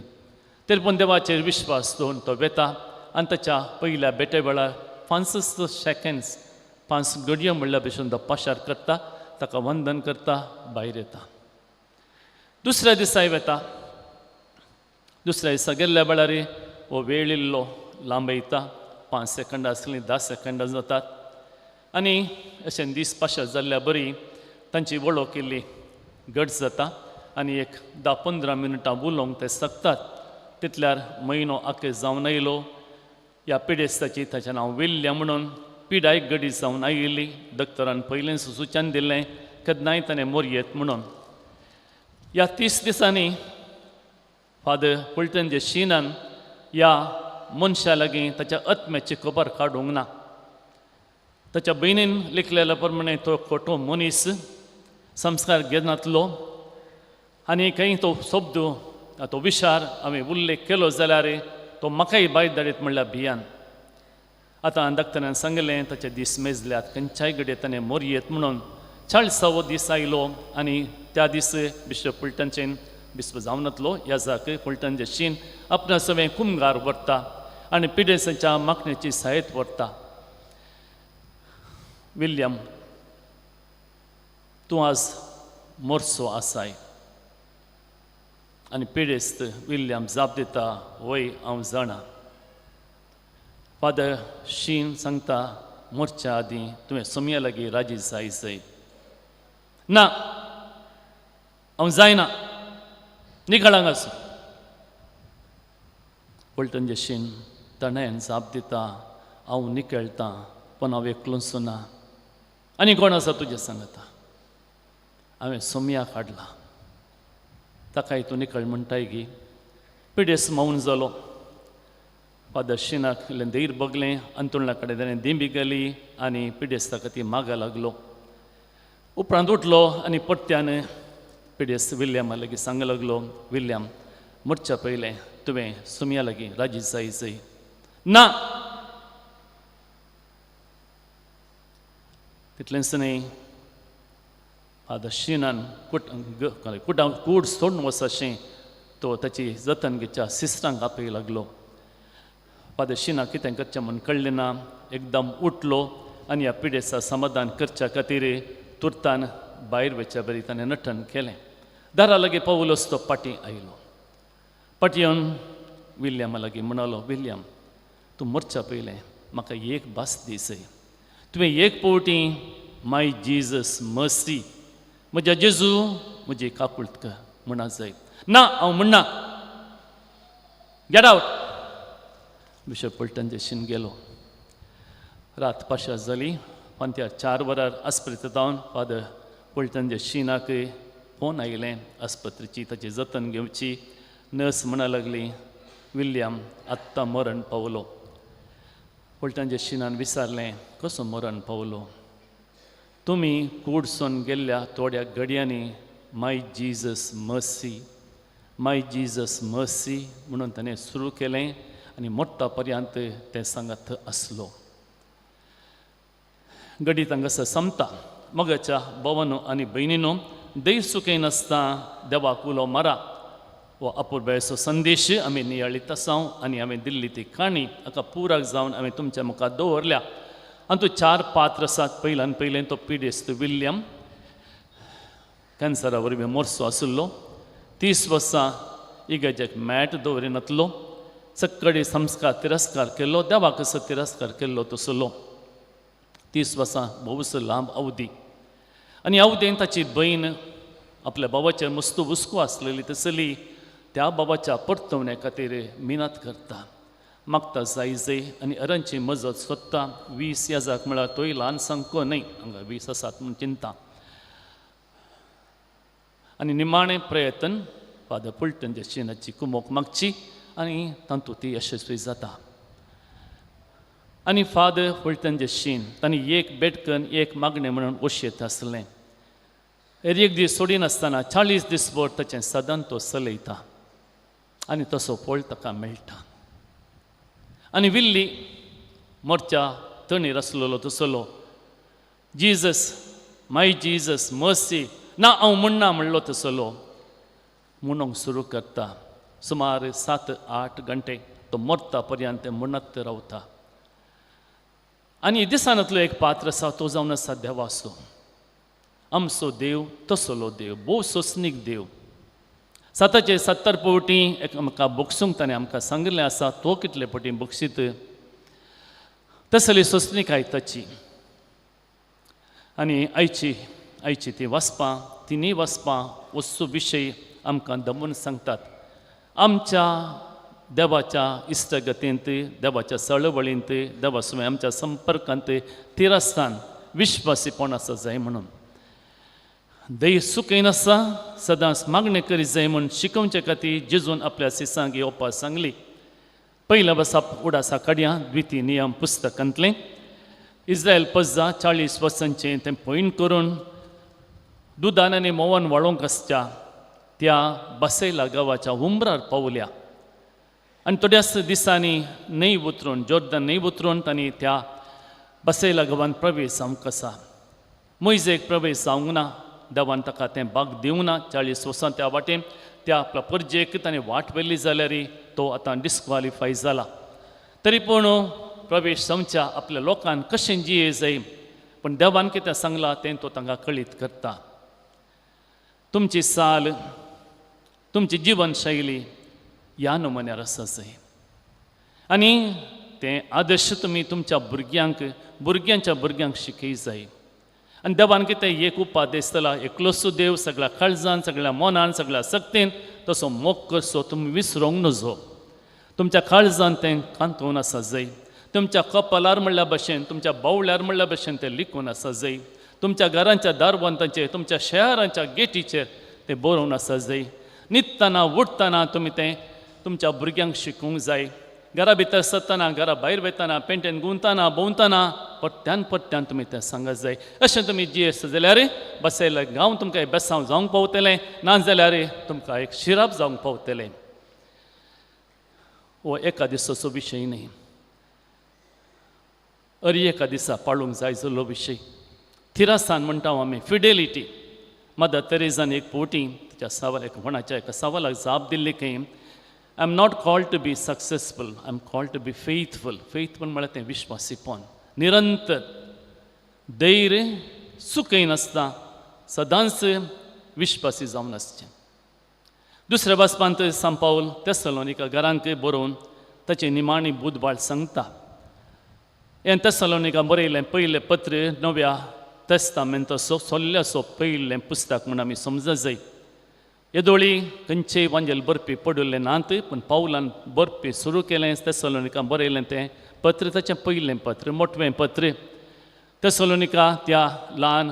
तरी पूण देवाचेर विश्वास दवरून तो वेता आनी ताच्या पयल्या बेटे वेळार 5 सेकंड्स 5 घडयो म्हणल्या भशेन तो पाशार करता ताका वंदन करता भायर येता दुसऱ्या दिसा वेता दुसऱ्या दिसा गेल्ल्या वेळार हो वेळ इल्लो लांबयता 5 सेकंदां आसलीं 10 सेकंदां जातात आनी अशें दीस पाशार जाल्ल्या बरी तांची वळख इल्ली घट जाता आनी एक 10-15 मिनटां उलोवंक ते सकतात तितल्यार म्हयनो आखे जावन आयलो ह्या पिडेस्ताची ताचें नांव विल्ल्या म्हणून पिडाय गडी जावन आयिल्ली दोतोरान पयलेंच सुचन दिल्लें केन्नाय ताणें मोरयेत म्हणून ह्या 30 दिसांनी फादर फुलटन जे शीनान ह्या मनशा लागीं ताच्या आत्म्याची खबर काडूंक ना ताच्या भयणीन लिखलेल्या प्रमाणे तो खोटो मनीस संस्कार घेनातलो आनी खंय तो शब्द तो विचार हांवें उल्लेख केलो जाल्यार तो म्हाकाय भायर धाडीत म्हणल्यार भियान आतां डॉक्टरान सांगलें ताचे दीस मेजल्यात खंयच्याय घडये ताणें मोरयेत म्हणून 40वो दीस आयलो आनी त्या दीस बिशप फुलटनचेन बिस्प जावनातलो याजक फुलटन जे शीन आपणा सगळें कुमगार व्हरता आनी पिडेसाच्या मागणेची सायत व्हरता विल्यम तूं आज मोरसो आसाय आनी पिडेस्त विल्यम जाप दिता वय हांव जाणा फादर शीन सांगता मोरच्या आदीं तुवें सोमया लागीं राजी जाय ना हांव जायना निकाळांक आसूं पलटन शीन ताणें जाप दिता हांव निकळटां पण हांव एकलोच ना आनी कोण आसा तुजे सांगता हांवें सोमया काडला ताकाय तूं निकळ म्हणटाय गी पिडेस मौन जालो फादर शिनाक देर बगलें अंतुळा कडेन ताणें दिंबी गेली आनी पिडेस ताका ती मागा लागलो उपरांत उठलो आनी परत्यान पिडेस विल्यमा लागीं सांग लागलो विल्यम मरच्या पयलें तुवें सोमया लागीं राजी जाय ना तितलेंच न्ही फादर शिनान कूड सोडून वचशें तो ताची जतन घेवच्या सिस्टरांक आपय लागलो फादर शिना कितें करचें म्हूण कळ्ळें ना एकदम उठलो आनी ह्या पिडेसा समाधान करच्या खातीर तुर्तान भायर वयच्या बरी ताणें नटन केलें दारा लागीं पावलोच तो पाटी आयलो पाटी येवन विल्यमा लागीं म्हणलो विल्यम तूं मरच्या पयलें म्हाका एक भास दिसय तुवें एक पावटी माय जीजस मर्सी म्हज्या जेजू म्हजी काकुळट कर म्हणा जाय ना हांव म्हणना गेट आवट बिशप पलटन शीन गेलो रात पाशा जाली पंत्यार 4 वरार आस्पत्रेत जावन फादर पलटन शीनाक फोन आयलें आस्पत्रेची ताची जतन घेवची नर्स म्हणा लागली विल्यम आत्तां मरण पावलो पलटन शीनान विचारलें कसो मरण पावलो तुमी कूडसून गेल्ल्या थोड्या घडयांनी माय जीजस मर्सी म्हणून ताणें सुरू केलें आनी मोठ्ठा पर्यंत तें सांगत आसलो घडी तांगासर समता मगाच्या भावानो आनी भयणीनो दैव सुखै नासता देवाक उलो मारा हो अपुर्बायेचो संदेश आमी नियाळीत आसां आनी हांवें दिल्ली ती काणी हाका पुराक जावन हांवें तुमच्या मुखार दवरल्या आनी तो 4 पात्र आसात पयलें तो पिडेस्त विल्यम कॅन्सरा वरवीं मोरसो आशिल्लो 30 वर्सां इगर्जेक मॅट दवरिनातलो सक्कडी संस्कार तिरस्कार केल्लो देवाक कसो तिरस्कार केल्लो तसलो 30 वर्सां भोवसो लांब अवधी आनी अवधेन ताची भयण आपल्या बाबाचेर मस्तू हुस्को आसलेली तसली त्या बाबाच्या परतवण्या खातीर मिनत करता मागता जाय आनी अरांची मजत सोदता 20 येजाक म्हळ्यार तोय ल्हान सांगको न्हय हांगा 20 आसात म्हूण चिंता आनी निमाणें प्रयत्न फादर पलटन शीनाची कुमोक मागची आनी तातूंत ती यशस्वी जाता आनी फादर पलटन शीन तांणी एक बेटकन एक मागणें म्हणून ओशयत आसलें एक दीस सोडिनासतना 40 दीस भर ताचें सदन तो चलयता आनी तसो फळ ताका मेळटा आनी विल्ली मोरच्या तणीर आसलेलो तसलो माय जीजस मर्सी ना हांव म्हणना म्हणलो तसलो म्हणूंक सुरू करता सुमार 7-8 घंटे तो मोरता पर्यंत म्हणत रावता आनी दिसांतलो एक पात्र आसा तो जावन आसा देवाचो आमचो देव तसलो देव भोव सोंसणीक देव 70 पावटी एकामेका बोगसूंक ताणें आमकां सांगिल्लें आसा तो कितले पावटी बोगशीत तसली सोंसणीकाय ताची आनी आयची ती वाचपां तिनी वाचपां वस्तू विशयी आमकां दमून सांगतात आमच्या देवाच्या इश्टगतींत देवाच्या चळवळींत देवा सुमार आमच्या संपर्कांत तिरस्तान विश्वासीपण आसा जाय म्हणून दैव सुखैन आसा सदांच मागणी करी जाय म्हूण शिकोवचे खातीर जेजून आपल्या सिसांक येवपाक सांगली पयल्या बसाप उडासा काडया द्वितीय नियम पुस्तकांतलें इस्रायल पज्जा 40 वर्सांचें तें पयण करून दुदान आनी मोवान वाळोवंक आसच्या त्या बसयला गांवाच्या उंबरार पावल्या आनी थोड्याच दिसांनी न्हंय उतरून जोर्दन न्हंय उतरून तांणी त्या बसयला गांवांत प्रवेश जावंक आसा मोइजेक प्रवेश जावंक ना देवान ताका तें भाग दिवंक ना 40 वर्सां त्या वाटेन त्या आपल्या परजेक ताणें वाट व्हेल्ली जाल्यार तो आतां डिस्क्वॉलिफाय जाला तरी पूण प्रवेश जावच्या आपल्या लोकांक कशें जिये जाय पण देवान कितें सांगलां तें तो तांकां कळीत करता. तुमची साल, तुमची जिवनशैली ह्या नमुन्यार आसा जाय आनी तें आदर्श तुमी तुमच्या भुरग्यांच्या भुरग्यांक शिकय जाय. आनी देवान कितें एक उपादेश दिला, एकलोसो देव सगळ्या काळजान, सगळ्या मनान, सगळ्या सक्तीन तसो मोग करचो तुमी विसरूंक नजो. तुमच्या काळजान तें कांतून आसा जाय. तुमच्या कपालार म्हणल्या भशेन, तुमच्या बावल्यार म्हणल्या भशेन तें लिखून आसा जाय. तुमच्या घरांच्या दारवंतांचेर, तुमच्या शहरांच्या गेटीचेर तें बरोवन आसा जाय. न्हिदतना उठतना तुमी तें तुमच्या भुरग्यांक शिकूंक जाय. घरा भितर सरतना, घरा भायर वयतना, पेंटेन गुंवतना भोंवतना परत्यान तुमी तें सांगत जाय. अशें तुमी जियेत जाल्यार बसयले गांव तुमकां बेसांव जावंक पावतलें, नाजाल्यार तुमकां एक शिराप जावंक पावतलें. हो एका दिसाचो विशय न्ही, एका दिसा पाळूंक जाय जाल्लो विशय. थिरासान म्हणटा आमी फिडेलिटी. मदर तेरेजान एक फावटी तिच्या एका सवालाक जाप दिल्ली की I am not called to be successful, I am called to be faithful. Faithful म्हळ्यार तें विश्वासीपण, निरंतर धैर्य चुकय नासता, सदांच विश्वासी जावन आसचें. दुसऱ्या वाचपांत सान पावल तेसलोनिका घरांक बरोवन ताची निमाणी बुधबाळ सांगता. हें तेसलोनिका बरयलें पयलें पत्र नव्या तेस्तामेंताचो सोल्ल्याचो पयलें पुस्तक म्हूण आमी समजत जाय. येदोळी खंयचेय वांजेल बरपी पडुल्ले नात, पूण पावलान बरपी सुरू केलें तेसलोनिका बरयलें तें पत्र, ताचें पयलें पत्र, मोठवें पत्र. तेसलोनिका त्या ल्हान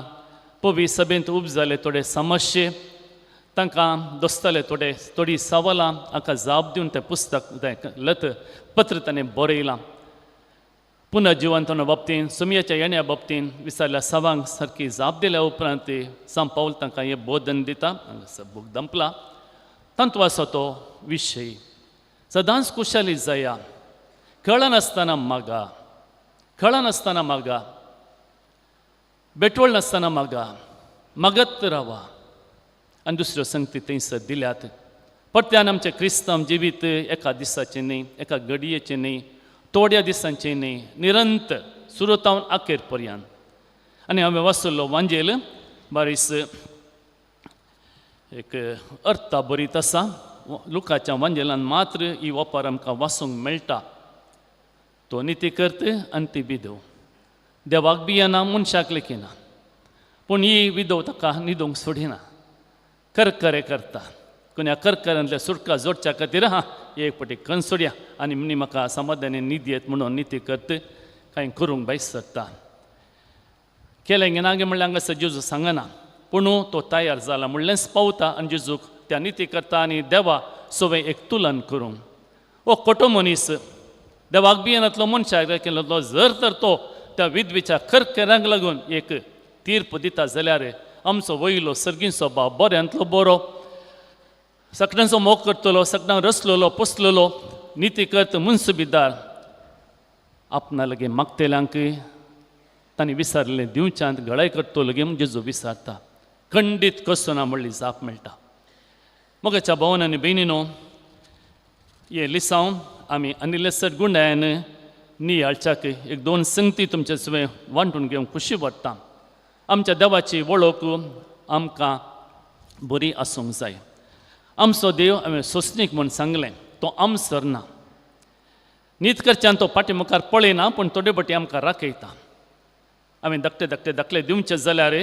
पवी सभेंत उब जाले थोडे समस्ये, तांकां दोस्तले थोडी सवालां हाका जाप दिवन तें पुस्तक पत्र ताणें बरयलां. पुनर्जिवंतना बाबतींत, सुमयेच्या येण्या बाबतींत विचारल्या सवांक सारकी जाप दिल्या उपरांत सान पावल तांकां हें बोधन दिता. हांगासर बूक दंपला. तंत्वाचो तो विशय. सदांच कुशाली जाया, कळनासतना मागा, कळनासतना मागा, बेटवळ नासतना मागा, मागत रावा. आनी दुसऱ्यो संगती थंयसर दिल्यात. परत्यान आमचें क्रिस्तांव जिवीत एका दिसाचें न्ही, एका घडयेचें न्ही, थोड्या दिसांचें न्ही, निरंतर सुरतावन आखेर पर्यंत. आनी हांवें वाचल्लो वांजेल बारीस एक अर्था बरीत आसा. लुकाच्या वांजेलान मात्र ही ओपार आमकां वाचूंक मेळटा. तो निती करत आनी ती विधव. देवाक बियना, मनशाक लेखिना, पूण ही विधव ताका न्हिदूंक सोडिना, करकरे करता. कोण्या करकऱ्यांतल्या सुटका जोडच्या खातीर एक फावटी कण सोडया आनी म्हणी म्हाका समाधानी न्हीद येत म्हणून निती करत कांय करूंक भायर सरता. केलें घेनागे म्हणल्यार हांगासर जेजू सांगना, पूण तो तयार जाला म्हणलेंच पावता आनी जेजूक त्या निती करता आनी देवा सोबे एक तुलन करूंक. हो खोटो मनीस देवाक बियेनांतलो मनशाक केलो जर तर तो त्या विधवेच्या करकऱ्यांक लागून एक तीर्प दिता जाल्यार आमचो वयलो सर्गीचो भाव बऱ्यांतलो बरो, सगळ्यांचो मोग करतलो, सगळ्यांक रचलेलो पोसलेलो निती करत मुन्सिबीदार आपणा लगे मागतेल्यांक तांणी विचारलें दिवच्यांत गळाय करतो लगे म्हणजे जो विचारता. खंडीत कसो ना म्हणली जाप मेळटा. मोगाच्या भावान आनी भयणीनो, हे लिसांव आमी अनिलेसर गुंडायन नियाळच्याक एक दोन संगती तुमचे सगळे वांटून घेवंक खुशी वाडटा. आमच्या देवाची वळख आमकां बरी आसूंक जाय. आमचो देव हांवें सोंसणीक म्हूण सांगलें, तो आमसर ना. न्हीद करच्यान तो फाटीमुखार पळयना, पूण थोडे फावटी आमकां राखयता. हांवें धाकटे दिवचे जाल्यार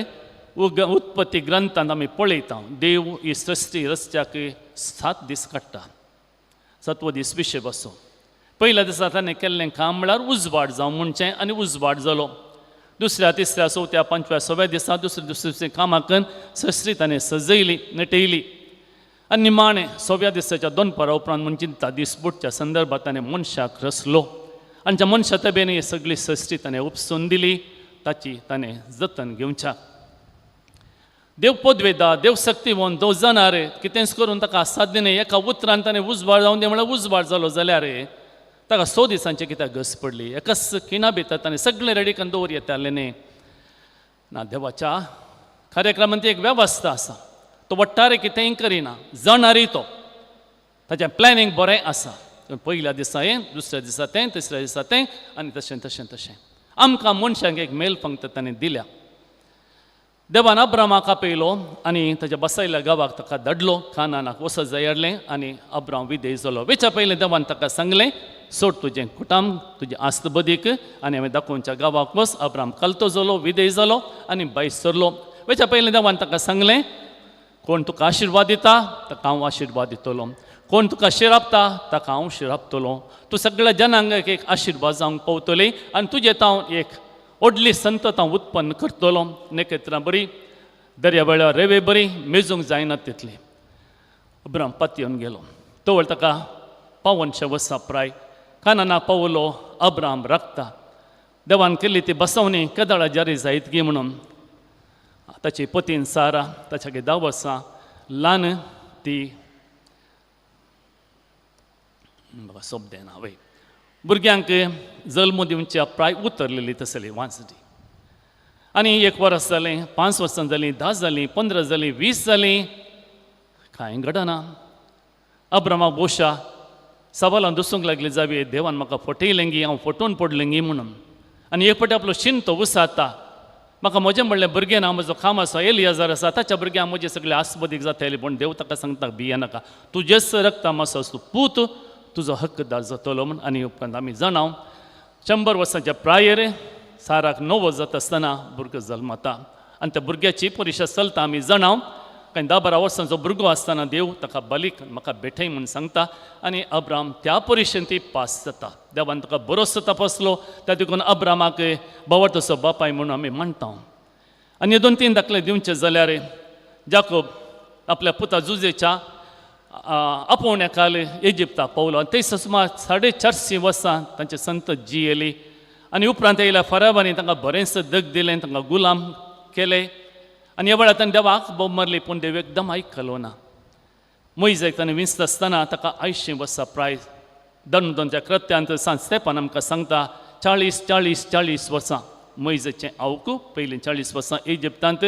उत्पत्ती ग्रंथांत आमी पळयता देव ही सृश्टी रचच्याक 7 दीस काडटा. 7वो दीस विशय बसो. पयल्या दिसा ताणें केल्लें काम म्हळ्यार उजवाड जावं म्हणचें आनी उजवाड जालो. दुसऱ्या तिसऱ्या चवथ्या 5व्या 6व्या दिसा दुसरे कामाक सृश्टी ताणें सजयली, नटयली. आनी निमाणें 6व्या दिसाच्या 2 परां उपरांत म्हणजे ता दीस बुडच्या संदर्भात ताणें मनशाक रचलो आनी ज्या मनशा तबेन ही सगळी सृश्टी ताणें उपसून दिली, ताची ताणें जतन घेवच्या. देव पदवेदा, देव शक्तिवन, देव जाणार कितेंच करून ताका साध्य न्ही. एका उतरान ताणें उजवाड जावन दे म्हळ्यार उजवाड जालो जाल्यार ताका 6 दिसांची कित्याक गरज पडली. एकाच खिणा भितर ताणें सगळें रेडी करून दवर येतालें न्ही ना. देवाच्या कार्यक्रमांत एक वेवस्था आसा. तो वट्टारे कितेंय करिना, जाणारी तो ताचें प्लॅनिंग बरें आसा. पयल्या दिसा हें, दुसऱ्या दिसा तें, तिसऱ्या दिसा तें आनी तशें. आमकां मनशांक एक मेल पंक्त ताणें दिल्या. देवान अब्रामाक आपयलो आनी ताच्या बसयल्या गांवाक ताका धाडलो, कानानाक वचत जायडलें आनी अब्राम विदेय जालो. वेच्या पयलें देवान ताका सांगलें, सोड तुजें कुटुंब, तुजी आस्त बदीक आनी हांवें दाखोवच्या गांवाक वच. अब्राम कालतो जालो, विदेय जालो आनी भायर सरलो. वेच्या पयलें देवान ताका सांगलें, कोण तुका आशिर्वाद दिता ताका हांव आशिर्वाद दितलो, कोण तुका शिरापता ताका हांव शिरापतलो. तूं सगळ्या जनांक एक आशिर्वाद जावंक पावतली आनी तुजें हांव एक व्हडली संतत हांव उत्पन्न करतलो. नखेत्रां बरी, दर्यावेळार रेवे बरी, मेजूंक जायना तितली. अब्राम पातयेवन गेलो. तवळ ताका 55 वर्सां प्राय कानानाक पावलो. अब्राम राखता. देवान केल्ली ती बसवणी केदाळा जारी जायत गे म्हणून. ताची पतीन सारा, ताच्या 10 वर्सां ल्हान ती सोबदेना वय भुरग्यांक जल्म दिवच्या प्राय उतरलेली तसली वांसडी. आनी 1 वर्स जालें, 5 वर्सां जालीं, 10 जालीं, 15 जालीं, 20 जालीं, कांय घडना. अब्रामाक बोशा सवालां दुसूंक लागली, जावी देवान म्हाका फटयलें गी, हांव फटोवन पडलें गी म्हणून. आनी एक फावटी आपलो शिन तो उसाता, म्हाका म्हजें म्हणलें भुरगें ना, म्हजो काम आसा, एलियाजार आसा, ताच्या भुरग्यांक म्हजे सगळे आस्पदीक जाताले. पूण देव ताका सांगता, भिये नाका, तुजेच रक्ता मासो तूं पूत, तुजो हक्कदार जातलो म्हूण. आनी उपरांत आमी जाणाव 100 वर्सांच्या प्रायर साराक 9 जाता आसतना भुरगो जल्मता. आनी त्या भुरग्याची परिक्षा चलता आमी जाणाव. कांय 10-12 वर्सांचो भुरगो आसतना देव ताका बालीक म्हाका भेटय म्हूण सांगता. आनी अब्राम त्या परिक्षेन ती पास जाता. देवान ताका बरोसो तपासलो, त्या देखून अब्रामाक बावटोसो बापाय म्हणून आमी म्हणटा. आनी 2-3 दाखले दिवचे जाल्यार जाकोब आपल्या पुता जुजेच्या आपोवण्या काल इजिप्ताक पावलो. आनी थंय सुमार 450 वर्सां तांचे संत जियेली. आनी उपरांत येयल्या फराबांनी तांकां बरेंच दग दिलें, तांकां गुलाम केले. आनी ह्या वेळार ताणें देवाक बोब मारली, पूण देव एकदम आयकलो ना. मोइजेक ताणें विंचता आसतना ताका 80 वर्सां प्राय दंडोंच्या कृत्यांत सांत स्तेफान आमकां सांगता 40 वर्सां मोइजेचें आवकू. पयलीं 40 वर्सां इजिप्तांत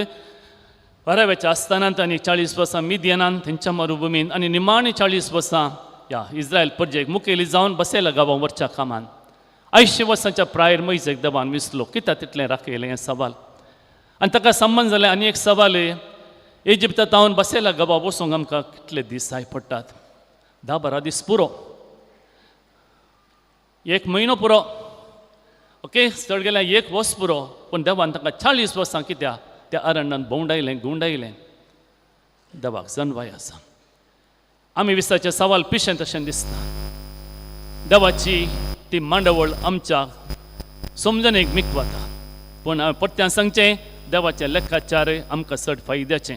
फराव्याच्या आस्थानांत आनी 40 वर्सां मिदियानांत थंयच्या मरुभुमींत आनी निमाणी 40 वर्सां ह्या इस्रायल प्रजेक मुखेली जावन बसयल्या गांवां वरच्या कामान. 80 वर्सांच्या प्रायर मोइजेक देवान विसलो. कित्याक तितलें राखयलें हें सवाल. आनी ताका संबंद जालें आनी एक सवाल, इजिप्तांत हांव बसयल्या गांवां वचूंक आमकां कितले दीस जाय पडटात? 10-12 दीस पुरो, 1 म्हयनो पुरो, ओके, चड गेल्यार 1 वर्स पुरो. पूण देवान ताका 40 वर्सां कित्याक त्या अरण्यांत गुंडायलें. देवाक जनवाय आसा. आमी विस्ताचे सवाल पिशें तशें दिसता. देवाची ती मांडवळ आमच्या समजणेक मिकवता. पूण हांवें परत्यान सांगचें, देवाचें लेखाचार आमकां चड फायद्याचें.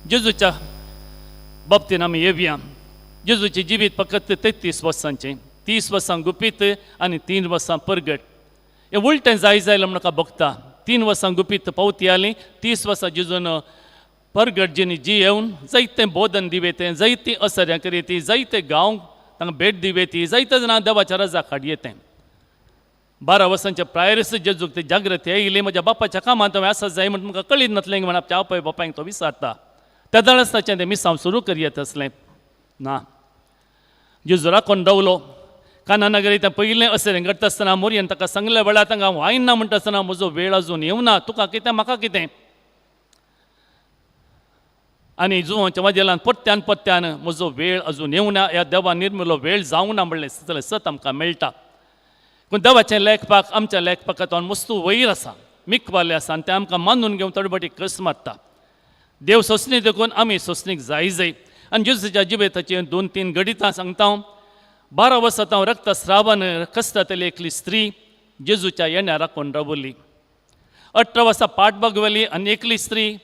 जेजूच्या बाबतींत आमी येवया. जेजूचें जिवीत फकत 33 वर्सांचें, 30 वर्सां गुपीत आनी 3 वर्सां परगट. हें उलटें जाय जालें म्हण म्हाका भोगता. 3 वर्सां गुपीत पावती जालीं, 30 वर्सां जेजून परगटजीनी जियेवन जायतें बोधन दिवेतें, जायतीं असर्यां करिती, जायते गांव तांकां भेट दिवेती, जायते जाणां देवाच्या राजा खाड येतें. 12 वर्सांच्या प्रायरच जेजूक ते जागृती येयली. म्हज्या बापाच्या कामांत हांवें आसा जाय म्हण म्हाका कळीत नासलें म्हण आपल्या आवय बापायक तो विचारता. त्या दाळाच ताचें तें मिसांव सुरू करीत आसलें ना. जेजू राखून रावलो. काना नगरी त्या पयलें अशें घडटा आसतना मोरयेन ताका सांगल्या वेळार तांकां हांव आयना म्हणटा आसतना म्हजो वेळ अजून येवना, तुका कितें म्हाका कितें. आनी जुवांच्या वाजेलान पत्त्यान म्हजो वेळ अजून येवना, ह्या देवान निर्मिलो वेळ जावं ना म्हणलें जाल्यार सत आमकां मेळटा. पूण देवाचें लेखपाक आमच्या लेखपाकांत वस्तू वयर आसा, मिकवाले आसा, आनी तें आमकां मानून घेवन तडबडी कस मारता. देव सोंसणी देखून आमी सोंसणीक जाय. आनी जेजूच्या जिबेताची 2-3 गडितां सांगता. 12 वर्सां हांव रक्तस्रावान कसतातली एकली स्त्री जेजूच्या येण्यार राखून रावली. 18 वर्सां पाट भोगवली आनी एकली स्त्री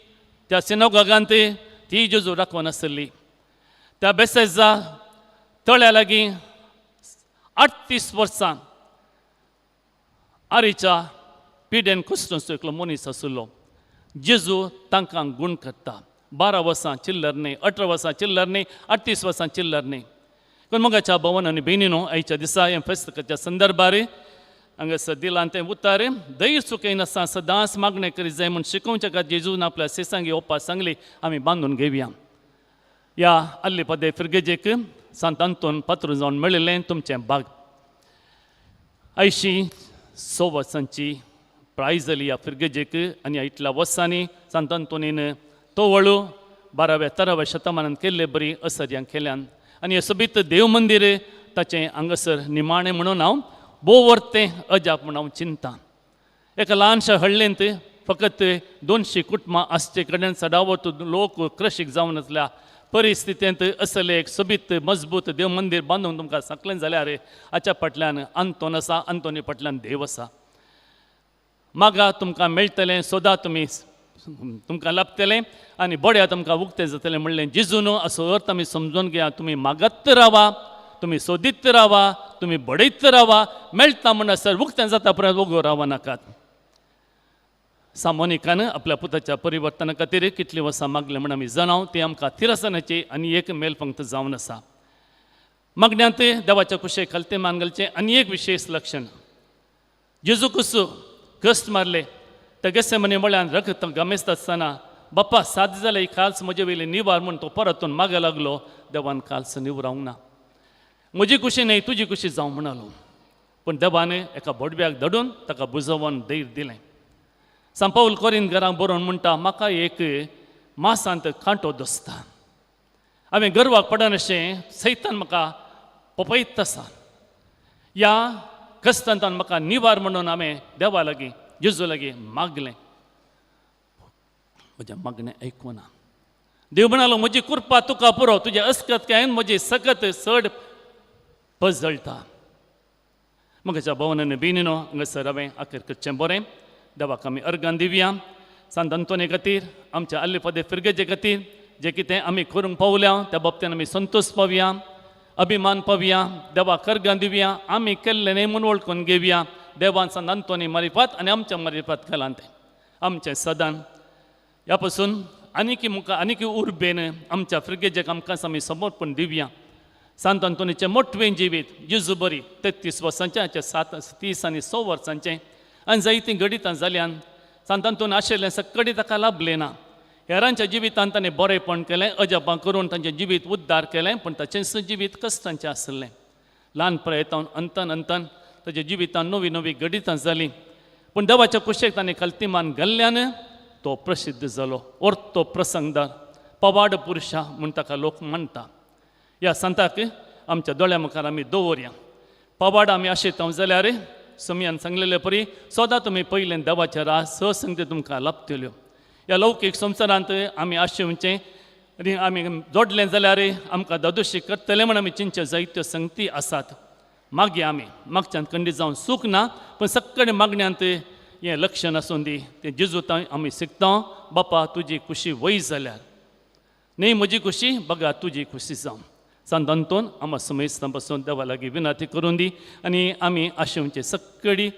त्या सिनोगागांत ती जेजू राखून आसली. त्या बेसेजा तळ्या लागीं 38 वर्सां आरीच्या पिडेन कुस्टून एकलो मनीस आसलो. जेजू तांकां गूण करता. 12 वर्सां चिल्लर न्ही, 18 वर्सां चिल्लर न्ही, 38 वर्सां चिल्लर न्ही. पण मोगाच्या भवन आनी भयणीनो, आयच्या दिसा हे फेस्तकाच्या संदर्भार हांगासर दिलां तें उतार. दैर चुकय नासता सदांच मागणें करीत जाय म्हूण शिकोवच्या खातीर जेजून आपल्या सेसांगी येवपाक सांगली. आमी बांदून घेवया. ह्या आल्ली पदे फिरगेजेक सांत अंतोन पात्र जावन मेळिल्लें तुमचें भाग. 86 वर्सांची प्रायज जाली ह्या फिरगेजेक आनी इतल्या वर्सांनी सांत अंतोनीन तो वळू 12व्या-13व्या शतमानांत केल्ले बरी असर्यां केल्यान आनी हे सोबीत देव मंदीर ताचें हांगासर निमाणें म्हणून हांव भोव वर्तें अजाप म्हूण हांव चिंतां. एका ल्हानशा हळ्ळेंत फकत 200 कुटुंबां आसचे कडेन सदावत लोक क्रशीक जावन आसल्या परिस्थितींत असलें एक सोबीत मजबूत देव मंदीर बांदूंक तुमकां सांगलें जाल्यार हाच्या फाटल्यान अंतोन आसा, अंतोनी फाटल्यान देव आसा. मागा तुमकां मेळटलें, सोदा तुमकां लाभतलें आनी बड्या तुमकां उक्तें जातलें म्हणलें जेजून असो अर्थ आमी समजून घेया. तुमी मागत रावा, तुमी सोदीत रावा, तुमी बडयत रावा, मेळटा म्हणसर उक्तें जाता पर्यंत वगो रावा नाकात. सामोनिकान आपल्या पुताच्या परिवर्तना खातीर कितलीं वर्सां मागलें म्हण आमी जाणाव. ती आमकां तिरासनाची आनी एक मेलफंक्त जावन आसा. मागण्यांत देवाच्या कुशेक खालते मान घालचें आनी एक विशेश लक्षण. जेजू कुसू कश्ट मारले त्या गेसेमने म्हळ्यान रगत गमेस्त आसतना बाप्पा साद जालें, काल्स म्हजे वयली निवार म्हूण तो परतून मागे लागलो. देवान काल्स निवरावंक ना. म्हजी खुशी न्हय तुजी खुशी जावं म्हणालो. पूण देवान एका बडव्याक धडून ताका बुजोवन धैर्य दिलें. सांत पाऊल कोरिंत घरांक बरोवन म्हणटा म्हाका एक मासांत कांटो दसता. हांवें गर्वाक पडनाशें सैतान म्हाका पपयत आसा. ह्या कश्टांतान म्हाका निवार म्हणून हांवें देवा लागीं जेजू लागीं मागलें. म्हजें मागणें आयकुना. देव म्हणालो म्हजी कृपा तुका पुरो, तुजे अस्कतकायेन म्हजी सकत चड पजळटा. म्हज्या भवनान बिनिनो हांगासर हांवें आखेर करचें बरें. देवाक आमी अर्गां दिवया. सांत अंतोनी खातीर, आमच्या आल्ले पदे फिरगेचे खातीर जें कितें आमी करूंक पावल्या त्या बाबतींत आमी संतोश पावया, अभिमान पावया. देवाक अर्गां दिवया. आमी केल्लें न्हय म्हूण वळखून घेवया. देवान सांत अंतोनी मारिफात आनी आमच्या मारिफात केलां तें आमचें सदां. ह्या पासून आनीक उर्बेन आमच्या फिरगेजेक आमकां आमी समर्पण दिवया. सांत अंतोनीचें मोठवें जिवीत जेजू बरी 33 वर्सांचें, हाचे 30 आनी 6 वर्सांचें आनी जायतीं गडितां जाल्यान सांत अंतोन आशिल्लें सकडी ताका लाभलें ना. हेरांच्या जिवितांत ताणें बरेंपण केलें, अजापां करून तांचें जिवीत उद्दार केलें, पूण ताचें जिवीत कश्टांचें आसलें. ल्हान प्रयत्न अंतन ताच्या जिवितांत नवीं नवीं गडितां जालीं. पूण देवाच्या कुशेक ताणें खालतीमान घाल्ल्यान तो प्रसिद्ध जालो. ओर्तो प्रसंगदार पवाड पुरुशा म्हूण ताका लोक म्हणटा. ह्या संताक आमच्या दोळ्या मुखार आमी दवरया. पवाड आमी आशेतां जाल्यार सुमयान सांगलेले परी सदां तुमी पयलें देवाच्या रास संगती तुमकां लाभतल्यो. ह्या लौकीक संवसारांत आमी आशेवचें आनी आमी जोडलें जाल्यार आमकां दादोशी करतले म्हण आमी चिंचे जायत्यो संगती आसात. मागया आमी मागच्यान खंडीत जावन सूख ना, पूण सक्कड मागण्यांत हें लक्षण आसूं दी. तें जेजूतां आमी शिकता. बापा तुजी खुशी वय जाल्यार न्ही म्हजी खुशी बघा तुजी खुशी जावं. सांत अंतोन आम्हा समेस्तां पासून देवा लागीं विनंती करून दी आनी आमी आशेवचे सक्कडी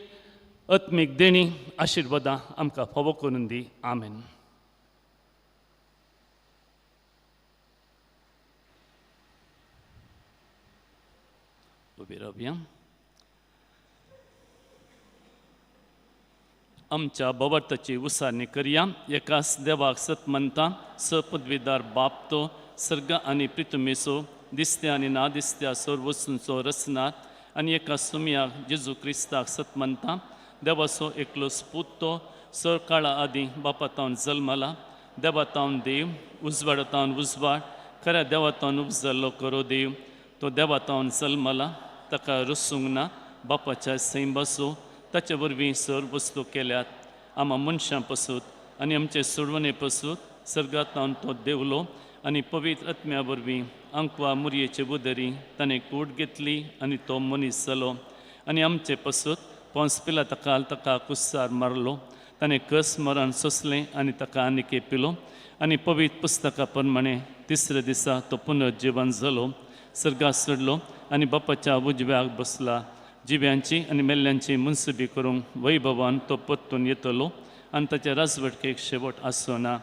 आत्मीक देणी आशिर्वादां आमकां फावो करून दी. आमेन. उबी रावया. आमच्या भवार्थाची उसारणी करया. एकाच देवाक सत म्हणटा, सपदवीदार बाप तो सर्ग आनी पृथ्वीचो दिसत्या आनी ना दिसत्या सर्व वस्तूंचो रचनार आनी एका सुमयाक जेजू क्रिस्ताक सत म्हणटा. देवाचो एकलो स्पूत तो सर काळा आदी बापातावन जल्मला. देवातावन देव उजवाडातावन उजवाड खऱ्या देवातावन उपजल्लो करो देव. तो देवातावन जल्मला ताका रसूंक ना. बापाच्या सैंबासो ताचे वरवीं सर वस्तू केल्यात. आम्हा मनशां पासूत आनी आमचे सोडवणे पासूत सर्गांतावन तो देवलो आनी पवित्र आत्म्या वरवीं आंकवा मुरयेचे बुदरी ताणें कूड घेतली आनी तो मनीस जालो. आनी आमचे पासूत पोंस पिलाताकाल ताका कुस्सार मारलो. ताणें कस मरण सोंसलें आनी ताका आनीक पिलो. आनी पवित्र पुस्तका प्रमाणे तिसऱ्या दिसा तो पुनर्जीवन जालो, सर्गाक चडलो आनी बापाच्या उजव्याक बसला. जिव्यांची आनी मेल्ल्यांची मुनसुबी करूंक वैभवान तो परतून येतलो आनी ताच्या राजवटकेक शेवट आसचो ना.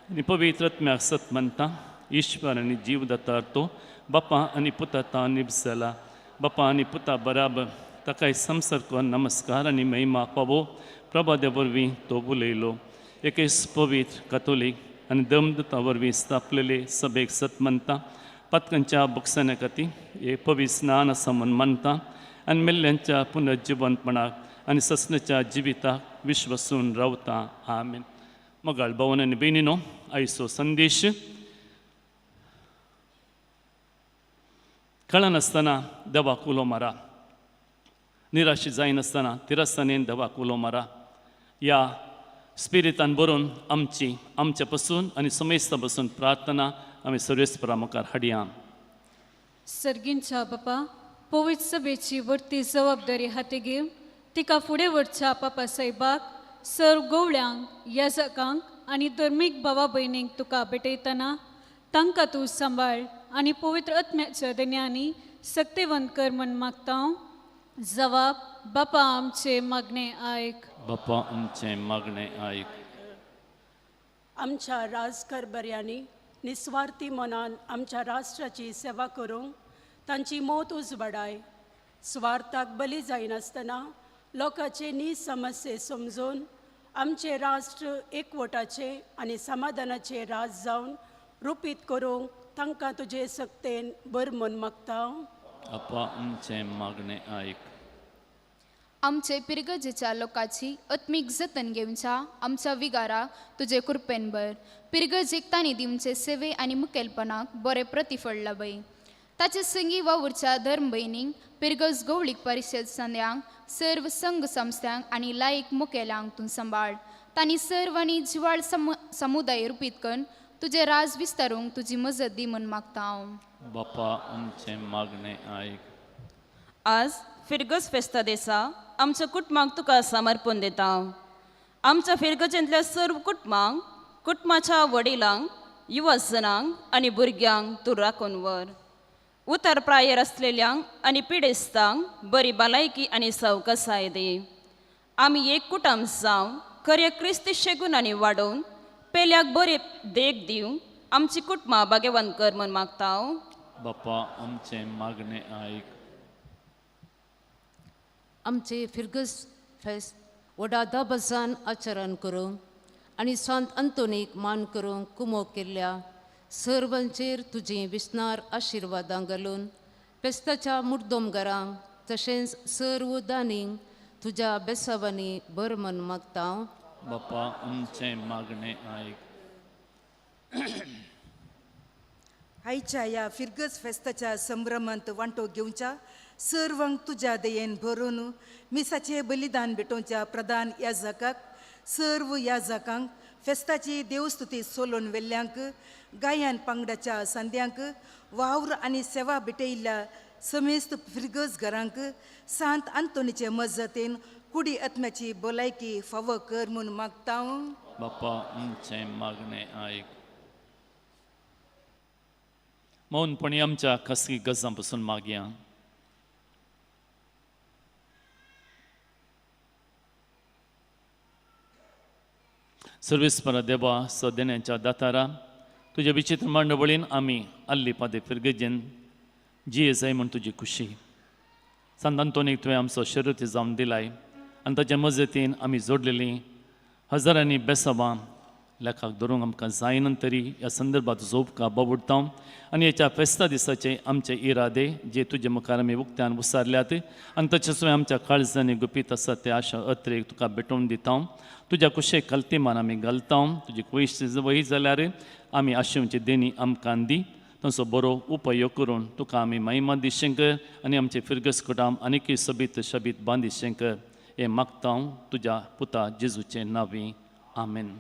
आनी पवित्र आत्म्याक सत म्हणटा. ईश्वर आनी जीव दातार तो बापा आनी पुता तावन निप्स जाला. बापा आनी पुता बराबर ताकाय संसार करून नमस्कार आनी महिमा फावो प्रभाद्या वरवीं तो उलयलो. एकेच पवित्र कॅथोलीक आनी धर्मदुता वरवीं स्थापलेले सभेक सत म्हणटा. पातकांच्या बुकसाण्या खातीर हे पवित्र स्नान आसा म्हूण मानता आनी मेल्ल्यांच्या पुनर्जिवंतपणाक आनी ससण्याच्या जिविताक विश्वसून रावता आमेन. मोगाळ भावन आनी भयणीनो, आयचो संदेश कळनासतना देवाक उलो मारा. निराशी जायनासतना तिरस्तानेन देवाक उलो मारा. या स्पिरितान बरोवन आमचे पासून आनी समेस्ता पासून प्रार्थना आमी सर्वेस्परा मुखार हाडया. सर्गींच्या बापा, पवित्र सभेची वरती जबाबदारी हाती घेवन तिका फुडें व्हरच्या बापा साहेबाक, सर्व गवळ्यांक, याजकांक आनी धर्मीक भावा भयणींक तुका भेटयतना तांकां तूं सांबाळ आनी पवित्र आत्म्याच्या धन्यानी सक्तिवंत कर म्हण मागता. जबाब, बापा आमचे मागणे आयक. बापा आमचे मागणे आयक. आमच्या राजकारबऱ्यांनी निस्वार्थी मनान आमच्या राष्ट्राची सेवा करूंक तांची मोत उजवाडाय. स्वार्थाक बली जायनासतना लोकांचे समस्ये समजून आमचे राष्ट्र एकवटाचे आनी समाधानाचे राज जावन रुपीत करूंक तांकां तुजे सक्तेन बर म्हण मागता. बापा आमचे मागणे आयक. आमचे पिरगजेच्या लोकांची आत्मीक जतन घेवच्या आमच्या विगारा तुजे कृपेन बर. पिरगज एकतांनी दिवचे सेवे आनी मुखेलपणाक बरे प्रतिफळ लाभय. ताचे संगी वावुरच्या धर्म भयणींक, पिरगज गवळीक परिशद संद्यांक, सर्व संघ संस्थांक आनी लायक मुखेल्यांक तूं सांबाळ. तांणी सर्व आनी जिवाळ समुदाय रुपीत करून तुजे राज विस्तारूंक तुजी मजत दी म्हण मागता हांव. बापा आमचे मागणे आयक. आज फिरगज फेस्ता दिसा आमच्या कुटुंबाक तुका समर्पण दिता. आमच्या फिरगजेंतल्या सर्व कुटुंबांक, कुटुंबाच्या वडिलांक, युवजनांक आनी भुरग्यांक तूं राखून व्हर. उतर प्रायर आसलेल्यांक आनी पिडेस्तांक बरी भलायकी आनी सवकसाय दी. आमी एक कुटुंब जावन खरे क्रिस्ती शेगुणांनी वाडोवन पेल्याक बरे देख दिवंक आमची कुटुंबां भाग्यवान कर म्हण मागता हांव. बापा आमचे मागणे आयक. आमचे फिरगस फेस्त व्हडा दबाजान आचरण करूंक आनी संत अंतोनीक मान करूंक कुमो केल्ल्या सर्वांचेर तुजें विस्नार आशिर्वादां घालून फेस्ताच्या मुर्दोमगारांक तशेंच सर्व दानींक तुज्या बेसावांनी बर म्हण मागता हांव. बापा आमचे मागणे आयक. आयच्या ह्या फिरगज फेस्ताच्या संभ्रमांत वांटो घेवच्या सर्वांक तुज्या दयेन भरून मिसाचे बलिदान भेटोवच्या प्रधान याजकाक, सर्व याजकांक, फेस्ताची देवस्तुती सोलोवन वेल्ल्यांक, गायन पंगडाच्या संद्यांक, वावर आनी सेवा भेटयिल्ल्या समेस्त फिरगज घरांक सांत आंतोनीचे मजतीन कुडी आत्म्याची भलायकी फावो कर म्हूण मागता हांव. बापा आमचे मागणे आयक. मौनपणी आमच्या खासगी गजां पासून मागया. सर्वेस्परा देवा, सदेण्याच्या दातारा, तुझ्या विचित्र मंडळीन आमी आल्ली पादे फिरगजेन जिये जाय म्हण तुजी खुशी. सांत आंतोनीक तुवें आमचो शर्यती जावन दिलाय आनी ताच्या मजतीन आमी जोडलेलीं हजारांनी बेसावां लेखाक धरूंक आमकां जायना तरी ह्या संदर्भात जोपका बाबुडता. आनी हेच्या फेस्ता दिसाचे आमचे इरादे जे तुजे मुखार आमी उक्त्यान उसारल्यात आनी तशेंच आमच्या काळजांनी गुपीत आसा ते आशा अत्रेक तुका भेटोवन दिता. तुज्या कुशेक कल्तीमान आमी घालता. तुजी पयशे वही जाल्यार आमी आशेवची देणी आमकां दी. ताचो बरो उपयोग करून तुका आमी महिमा दिशेंकर आनी आमचे फिरगस कुटाम आनीकय सोबीत शबीत बांदिशेंकर हे मागता तुज्या पुता जेजूचे नांवी. आमेन.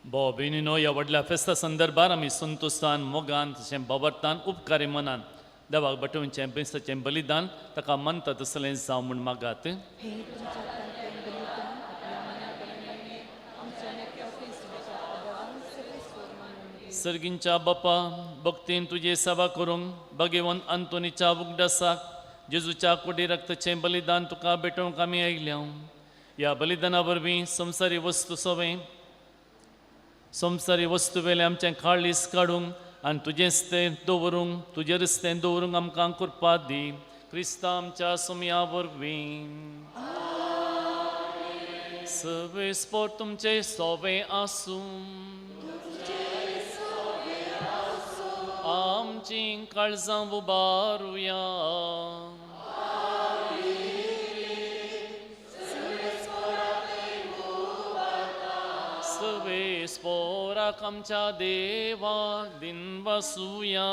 भाव भयणीनो, ह्या व्हडल्या फेस्ता संदर्भात आमी संतोशान मोगान तशें बाबरतान उपकारी मनान देवाक बटोवचें बेस्ताचें बलिदान ताका मानता तसलें जावं म्हूण मागात. सर्गींच्या बापा, भक्तीन तुजी सेवा करूंक भगवंत आंतोनीच्या उगडासाक जेजूच्या कुडी रक्ताचें बलिदान तुका भेटोवंक आमी आयल्या. ह्या बलिदाना वरवीं संवसारी वस्तू वेले आमचें काळीस काडूंक आनी तुजेंच तें दवरूंक, तुजेरच तें दवरूंक आमकां कृपा दी. क्रिस्ता आमच्या सुमया वरवीं. सवे स्पोर तुमचे सोवे आसूं. आमची काळजां उबारुया. सवे स्पोराक आमच्या देवाक दिन वसूया.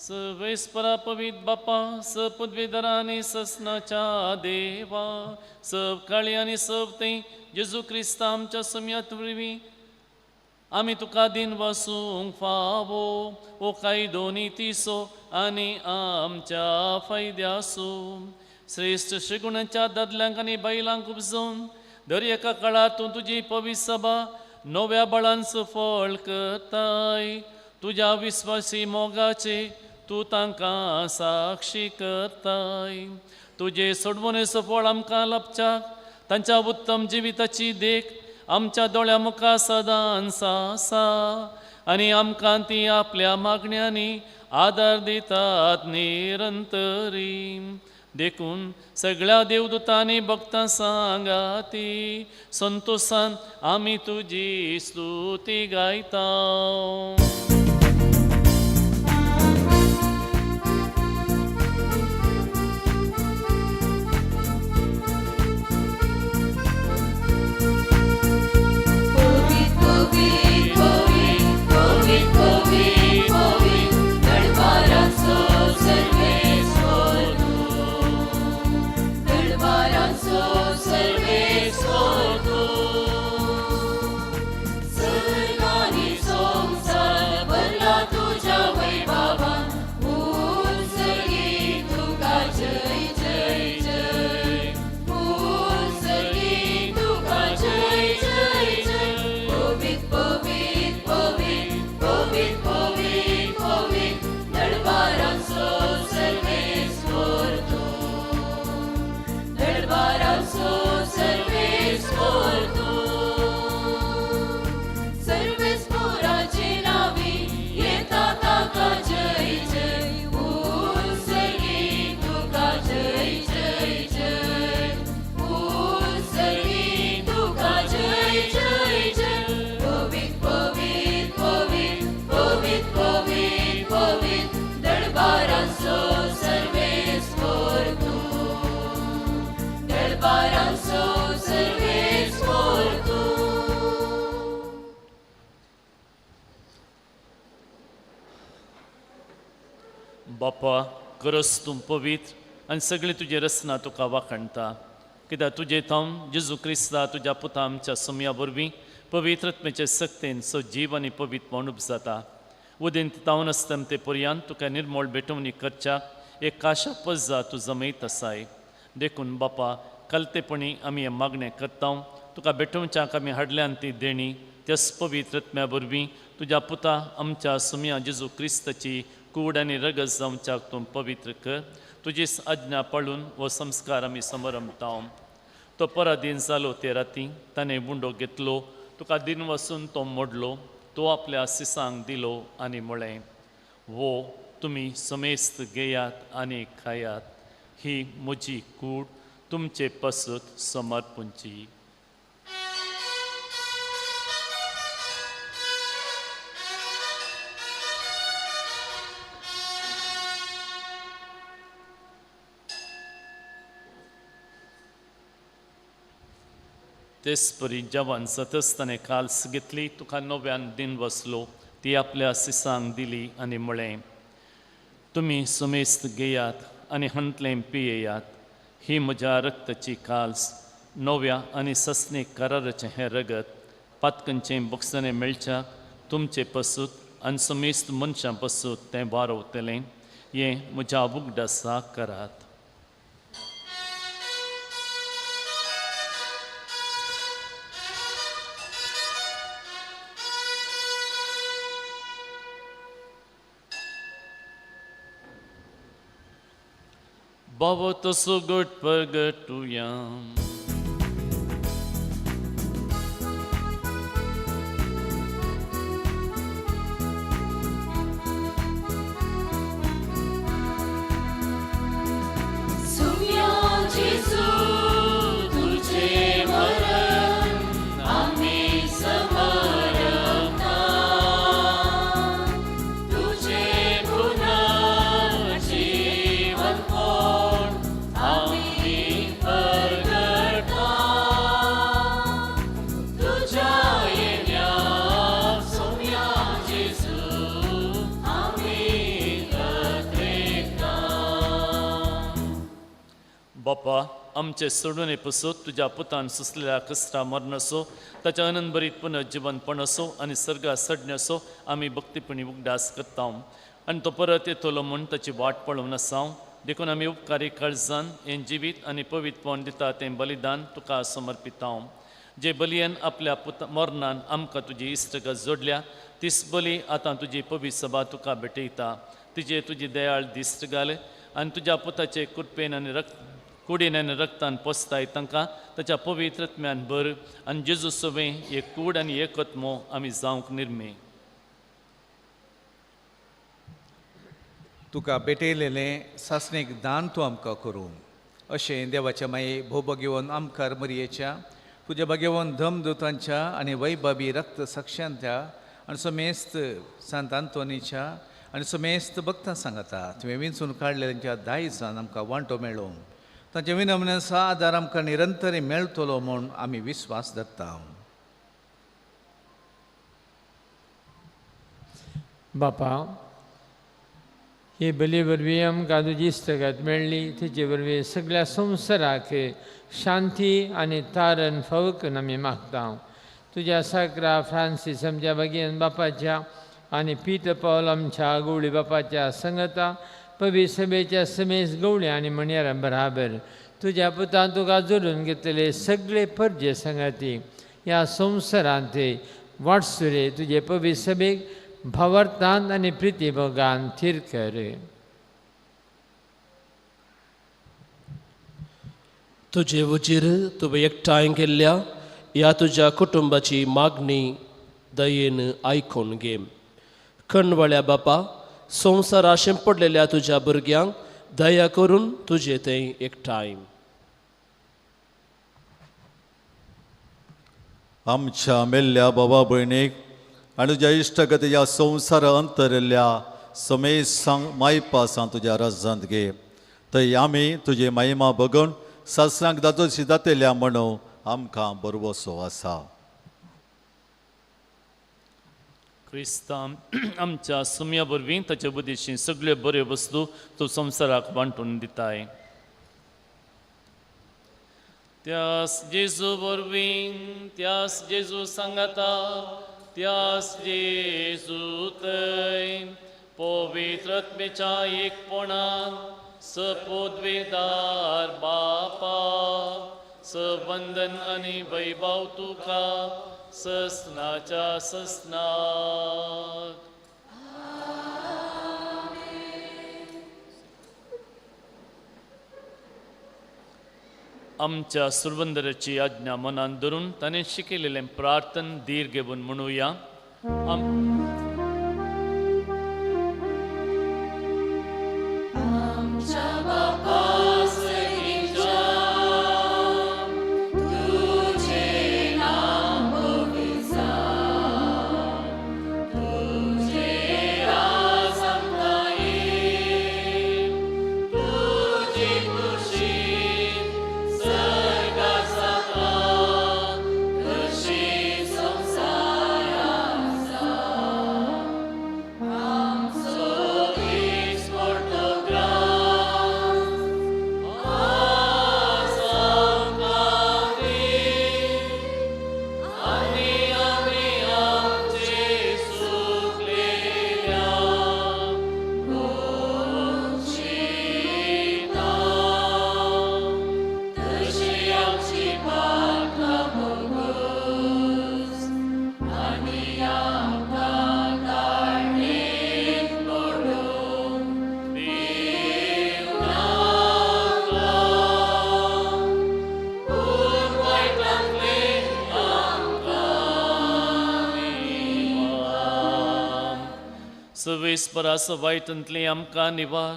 सवेस्परा पवित बापा, सब पदवीधरा आनी ससनाच्या देवा, सब काळी आनी सब ते जेजू क्रिस्ता आमच्या सम्यात वरवीं आमी तुका दिन वसूंक फावो. ओ काही दोनी तिसो आनी आमच्या फायद्यासो. श्रेष्ठ श्रीगुणाच्या दादल्यांक आनी बायलांक उपजोवन दर एका काळात तूं तुजी पवित्र सभा नव्या बळान सफळ करताय. तुज्या विस्वासी मोगाचे तूं तांकां साक्षी करताय. तुजे सोडवणेचो फळ आमकां लाभच्याक तांच्या उत्तम जिविताची देख आमच्या दोळ्या मुखार सदांच आसा आनी आमकां ती आपल्या मागण्यांनी आदार दितात निरंतरी. देखून सगळ्या देवदूतांनी भक्तां सांगाती संतोशान आमी तुजी स्तुती गायता. बापा, खरंच तूं पवित्र आनी सगळी तुजी रचना तुका वाखणटा. कित्याक तुजे थावन जेजू क्रिस्ता तुज्या पुता आमच्या सम्या वरवीं पवित्र आत्मेचे सक्तेन सजीव आनी पवित्र म्हणून जाता. उदेंत तावन आसतना ते पर्यंत तुका निर्मळ भेटवणी करच्याक एक काशा पज्जा तूं जमयत आसाय. देखून बापा, कलतेपणी आमी हें मागणें करता. तुका भेटोवच्याक आमी हाडल्यान ती देणी त्याच पवित्र आत्म्या वरवीं तुज्या पुता आमच्या सम्या जेजू क्रिस्ताची कूड आनी रगत जावच्याक तूं पवित्र कर. तुजी आज्ञा पाळून हो संस्कार आमी समरमता. तो पराधीन जालो ते राती ताणें बुंडो घेतलो. तुका दिन वसून तो मोडलो. तो आपल्या सिसांक दिलो आनी म्हळें, वो तुमी समेस्त घेयात आनी खायात. ही म्हजी कूड तुमचे पासत समर्पूंची. तेच परी जवान सतस ताणें काल्स घेतली. तुका नव्यान दिन वसलो. ती आपल्या सिसांक दिली आनी म्हळें, तुमी समेस्त घेयात आनी हंतलें पियेयात. ही म्हज्या रक्ताची काल्स नव्या आनी ससणे कराराचें हें रगत पातकांचें बक्षांनी मेळच्या तुमचें पसूत आनी समेस्त मनशां पसूत तें वारवतलें हें म्हज्या उगडासा करात. Bawa tersebut pergetuyam. Sumya Jesu तुझे मरण आम्ही समरता तुझे पुनर्जीवन कोण आम्ही प्रगटा तुझ्या येण्याक सौम्या जेजू आम्ही अत्रेकता. बापा आमचे सोडून पसो तुझ्या पुतान सुसलेल्या कस्टा मरण असो ताच्या आनंद बरीत पुनर्जीवनपण असो आनी सर्गा सडणे असो आमी भक्तीपणी उगडास करता आनी तो परत येतलो म्हूण ताची वाट पळोवन आसा देखून आमी उपकारी काळजान हें जिवीत आनी पवित्रपण दिता तें बलिदान तुका समर्पिता. जे बलयेन आपल्या मरणान आमकां तुजी इश्टगा जोडल्या तीच बली आतां तुजी पवित्र सभा तुका भेटयता. तिजे तुजी दयाळ दिश्ट घाल आनी तुज्या पुताचे कृपेन आनी कुडीन आनी रक्तान पोसताय तांकां ताच्या पवित्रत्म्यान भर आनी जेजू सवें एक कूड आनी एकत्मो आमी जावंक निर्मे. तुका भेटयलेलें सासणेक दान तूं आमकां करूं अशें देवाच्या माये भोवभाग्यवन आमकार मरयेच्या तुज्या भाग्यवन धमदूतांच्या आनी वैभवी रक्त साक्षांत्या आनी समेस्त सांत आंतोनीच्या आनी समेस्त भक्तां सांगता तुवें विंचून काडलेल्यांच्या दायजान आमकां वांटो मेळ्ळो तांचे विनमनेसा आदार आमकां निरंतरी मेळटलो म्हूण आमी विस्वास धरता. बापा ही बली वरवीं आमकां तुजी इश्टगत मेळ्ळी तेजे वरवीं सगळ्या संवसाराक शांती आनी तारण फाव करून आमी मागता. तुज्या साकरा फ्रांसीस आमच्या भगिनी बापाच्या आनी पीटर पॉल आमच्या गवळी बापाच्या संगता पवित्र सभेच्या समेस्त गवळ्या आनी मणयारां बराबर तुज्या पुतान तुका जोडून घेतले सगळे परजे संगती ह्या संवसारांत वाटसुरे तुजे पवित्र सभेक भावार्थांत आनी प्रितीभोगान थीर कर. तुजे वचीर तुवें एकठांय केल्ल्या ह्या तुज्या कुटुंबाची मागणी दयेन आयकून घे. कणवळ्या बापा संवसारा पडलेल्या तुज्या भुरग्यांक दया करून तुजे थंय एकठांय. आमच्या मेल्ल्या बाबा भयणीक आनी तुज्या इश्टगत ह्या संवसारा अंतरल्या समेस्त मायपासां तुज्या राजांत घे. थंय आमी तुजी महिमा बघून सासरांक दादोशी दातेल्या म्हणून आमकां बरवसो आसा. क्रिस्तां आमच्या सुम्या वरवीं ताचे बुद्दीची सगळ्यो बऱ्यो वस्तू तूं संवसाराक वांटून दिताय. त्यास जेजू वरवीं त्यास जेजू सांगता त्यास जेजू थंय पवित्रत्मेच्या एकपणान सपोद्वेदार बापा सवंदन आनी वैभव तुका ससनाच्या ससनाक. आमच्या सुरवंदराची आज्ञा मनान धरून ताणें शिकयलेलें प्रार्थन धीर घेवन म्हणुया. आमच्या बापा सगळींच्या तुझें नाम पवित्र तुझें राज आमकां येय तुजी खुशी सर्गात जाता कशी संवसारांत जाता. सवेस परास वायटांतली आमकां निवार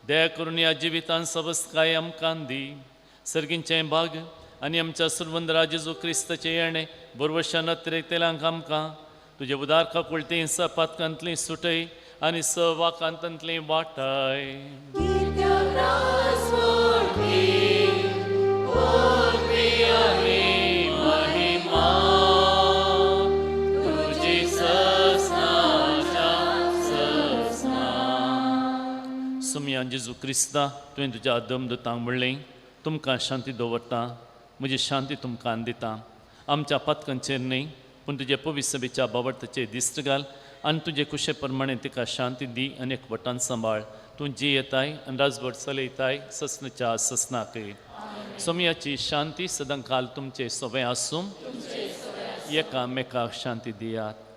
दया करून ह्या जिवितांत सबस्काय आमकां दी सर्गींचें भाग आनी आमच्या सुरवंदरा जेजू क्रिस्ताचे येणे बरवशा नत्रेतेलांक आमकां तुजे उदार काकुळती सपातकांतली सुटय आनी सवाकांतांतली वाटाय सुमया जेजू क्रिस्ता तुवें तुज्या दमदुतांक म्हणलें तुमकां शांती दवरता म्हजी शांती तुमकां दिता आमच्या पथकांचेर न्ही पूण तुजे पवित्र सभेच्या बाबतीचेर दिश्ट घाल आनी तुजे कुशे प्रमाणे तिका शांती दी आनी एकवटान सांबाळ तूं जी येताय आनी राजभर चलयताय ससनाच्या ससनाकय सोमयाची शांती सदां काल तुमचे सवय आसूं एकामेकाक शांती दियात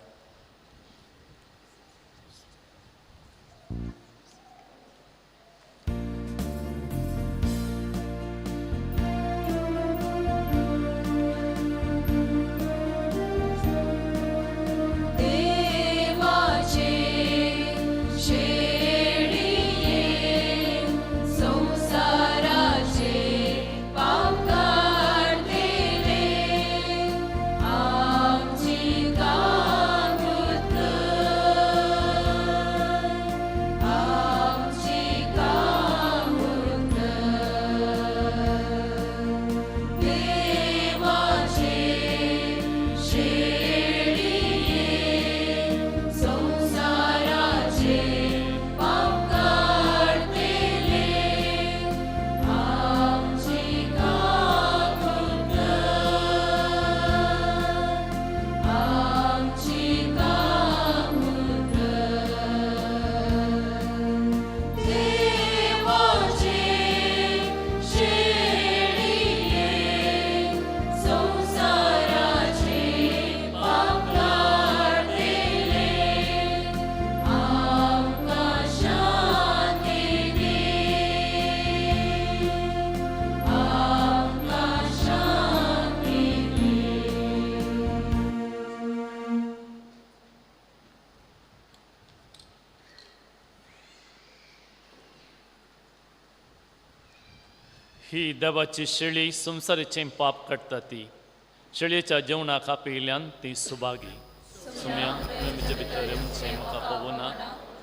ही देवाची शेळी संसाराचें पाप काडटा ती शेळयेच्या जेवणाक आपयल्यान ती सुभागी सुम्या तुवें म्हजे भितर येवचें म्हाका पवना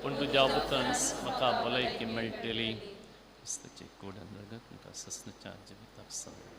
पूण तुज्या उतरान म्हाका भलायकी मेळटली क्रिस्ताचे कुडन रगत म्हाका ससनाच्या जिविताक सांग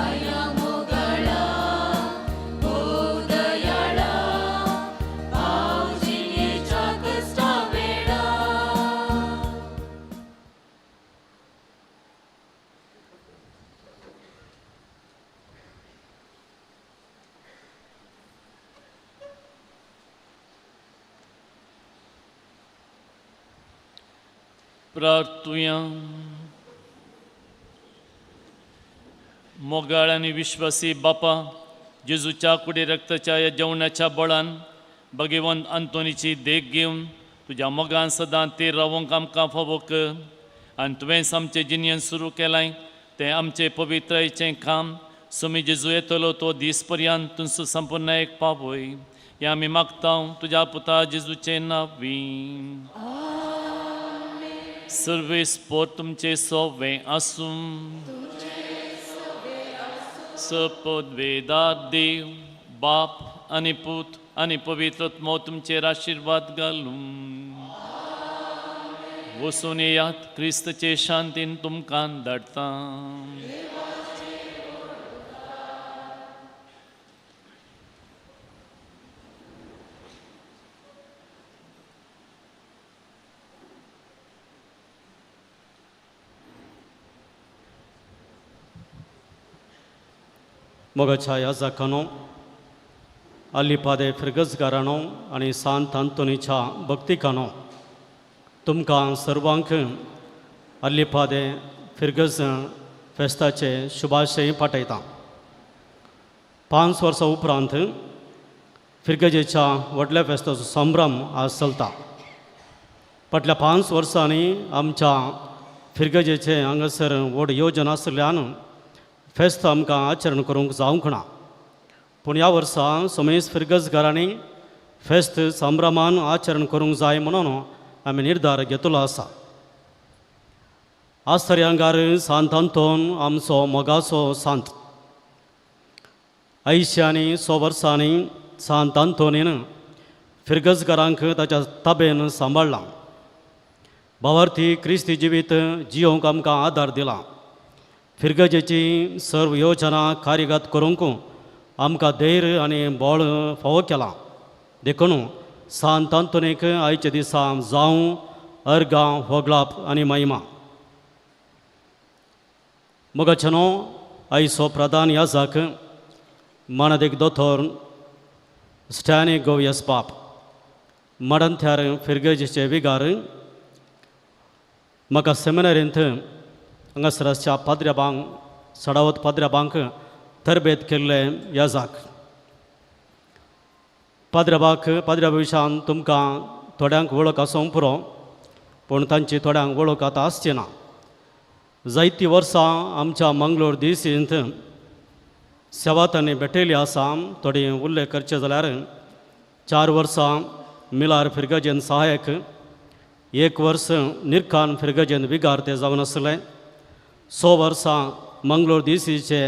राया मोगळा ओ दयाळा पावजिणेच्या कष्टा वेळा प्रार्थुया. मोगाळ आणि विश्वासी बापा, जेजूच्या कुडी रक्ताच्या या जेवणाच्या बळान भगवंत अंतोनीची देख घेवन तुज्या मोगान सदां ते रावंक आमकां फावो कर. आनी तुवेंच आमचें जिनियन सुरू केलां तें आमचें पवित्रयेचें काम समी जेजू येतलो तो दीस पर्यंत तुमचो संपूर्ण एक पावय. हें आमी मागता तुज्या पुता जेजूचें नांवीं. सर्वेस्पोर तुमचे सोवे आसूं. सपदवेदार देव बाप आनी पूत आनी पवित्रत्मो तुमचेर आशिर्वाद घालूं. वसून येयात क्रिस्तचे शांतीन तुमकां धाडटा. मोगाच्या याजकानो, आलिपादे फिरगजगारानो आनी सांत आंतोनीच्या भक्तिकानो, तुमकां सर्वांक आलिपादे फिरगज फेस्ताचे शुभाशय पाठयता. 5 वर्सां उपरांत फिरगजेच्या व्हडल्या फेस्ताचो संभ्रम आज चलता. फाटल्या 5 वर्सांनी आमच्या फिरगजेचे हांगासर व्हड येवजण आसल्यान फेस्त आमकां आचरण करूंक जावंक ना. पूण ह्या वर्सा समेज फिरगजगारांनी फेस्त संभ्रमान आचरण करूंक जाय म्हणून आमी निर्धार घेतलो आसा. आस्तर्यांगार सांत आंतोन आमचो मोगाचो सांत. 80 आनी 100 वर्सांनी सांत आंतोनीन फिरगजगारांक ताच्या ताबेन सांबाळ्ळां. भावार्थी क्रिस्ती जिवीत जियोंक आमकां आदार दिला. फिरगजेची सर्व योजना कार्यगत करूंक आमकां धैर्य आनी बळ फावो केला. देखून सांत आंतोनीक आयच्या दिसा जावं अर्गां होगलाप आनी महिमा. मोगाचेनो, आयचो प्रधान याजक मानदेक दोतोर स्टॅनी गोवियस पाप, मडंत्यार फिरगजेचे विगार, म्हाका सेमिनारींत हांगासरच्या पाद्र्याबांक सडावत पाद्र्याबांक तरबेत केल्ले याजक. पाद्र्या विशयान तुमकां थोड्यांक वळख आसूंक पुरो, पूण तांची थोड्यांक वळख आतां आसची ना. जायतीं वर्सां आमच्या मंगळूर दिसींत सेवा तांणी भेटयली आसा. थोडी उल्लेख करचे जाल्यार 4 वर्सां मिलार फिरगजेन सहायक, 1 वर्स निर्खान फिरगजेन विगार ते जावन आसले. 100 वर्सां मंगळूर दिसीचे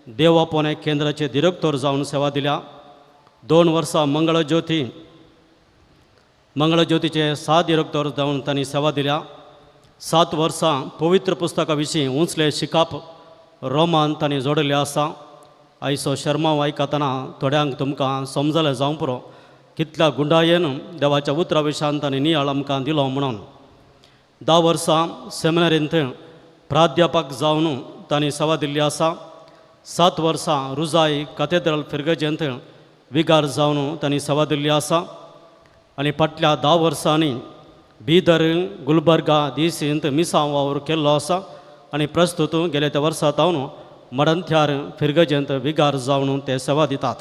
देवापोने केंद्राचे डिरेक्टर जावन सेवा दिल्या. 2 वर्सां मंगळज्योतीचे 7 डिरेक्टर जावन तांणी सेवा दिल्या. 7 वर्सां पवित्र पुस्तका विशीं उंचले शिकाप रोमान तांणी जोडले आसा. आयचो शर्मा आयकतना थोड्यांक तुमकां समजलें जावं पुरो कितल्या गुंडायेन देवाच्या उतरा विशयान तांणी नियाळ आमकां दिलो म्हणून. 10 वर्सां सेमिनारींत प्राध्यापक जावन तांणी सेवा दिल्ली आसा. 7 वर्सां रुजाई कॅथेड्रल फिरगजेंत विगार जावन तांणी सेवा दिल्ली आसा. आनी फाटल्या 10 वर्सांनी बिदर, गुलबर्गा दिसींत मिसांव वावर केल्लो आसा. आनी प्रस्तुत गेल्या त्या वर्सा तावन मडंत्यार फिरगजेंत विगार जावन ते सेवा दितात.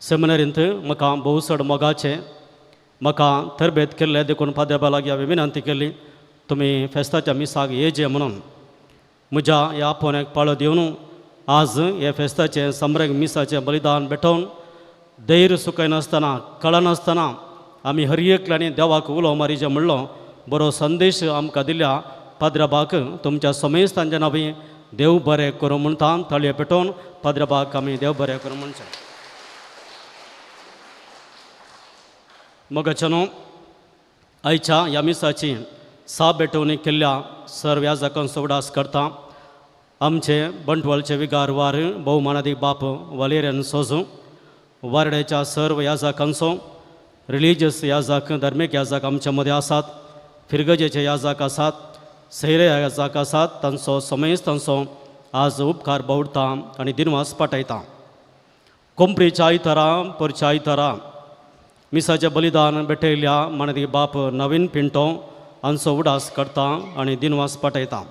सेमिनारींत म्हाका भोवसड मोगाचे म्हाका तरबेत केल्ले देखून पाद्याबा लागीं हांवें विनंती केली तुमी फेस्ताच्या मिसाक येजे म्हणून. म्हज्या ह्या आपोवण्याक पाळो दिवन आज हे फेस्ताचे समरेग मिसाचें बलिदान भेटोवन धैर्य सुकयनासतना कळनासतना आमी हर एकल्यानी देवाक उलो मारीचे म्हणलो बरो संदेश आमकां दिल्या पाद्र्याबाक तुमच्या समेस्तांच्या नांवी देव बरें करूं म्हणटा. ताळये पेटोवन पाद्र्याबाक आमी देव बरें करूं म्हणचे. मोगाचेनो, आयच्या ह्या मिसाची साप भेटोवणी केल्ल्या सर्व याजकांचो उडास करता. आमचे बंटवालचे विगार वार भौमानादी बाप वालेरियन सोजू वारड्याच्या सर्व याजकांचो रिलिजियस याजक धर्मीक याजक आमच्या मध्ये आसात फिरगजेचे याजक आसात सैरे याजक आसात तांचो समेज तांचो आज उपकार बावडता आनी दिनवास पाठयता कोंपरीच्या आयतारा परच्या आयतारा मिसाचें बलिदान भेटयल्या मानादी बाप नवीन पिंटो हांचो उडास करता आनी दिनवास पाठयता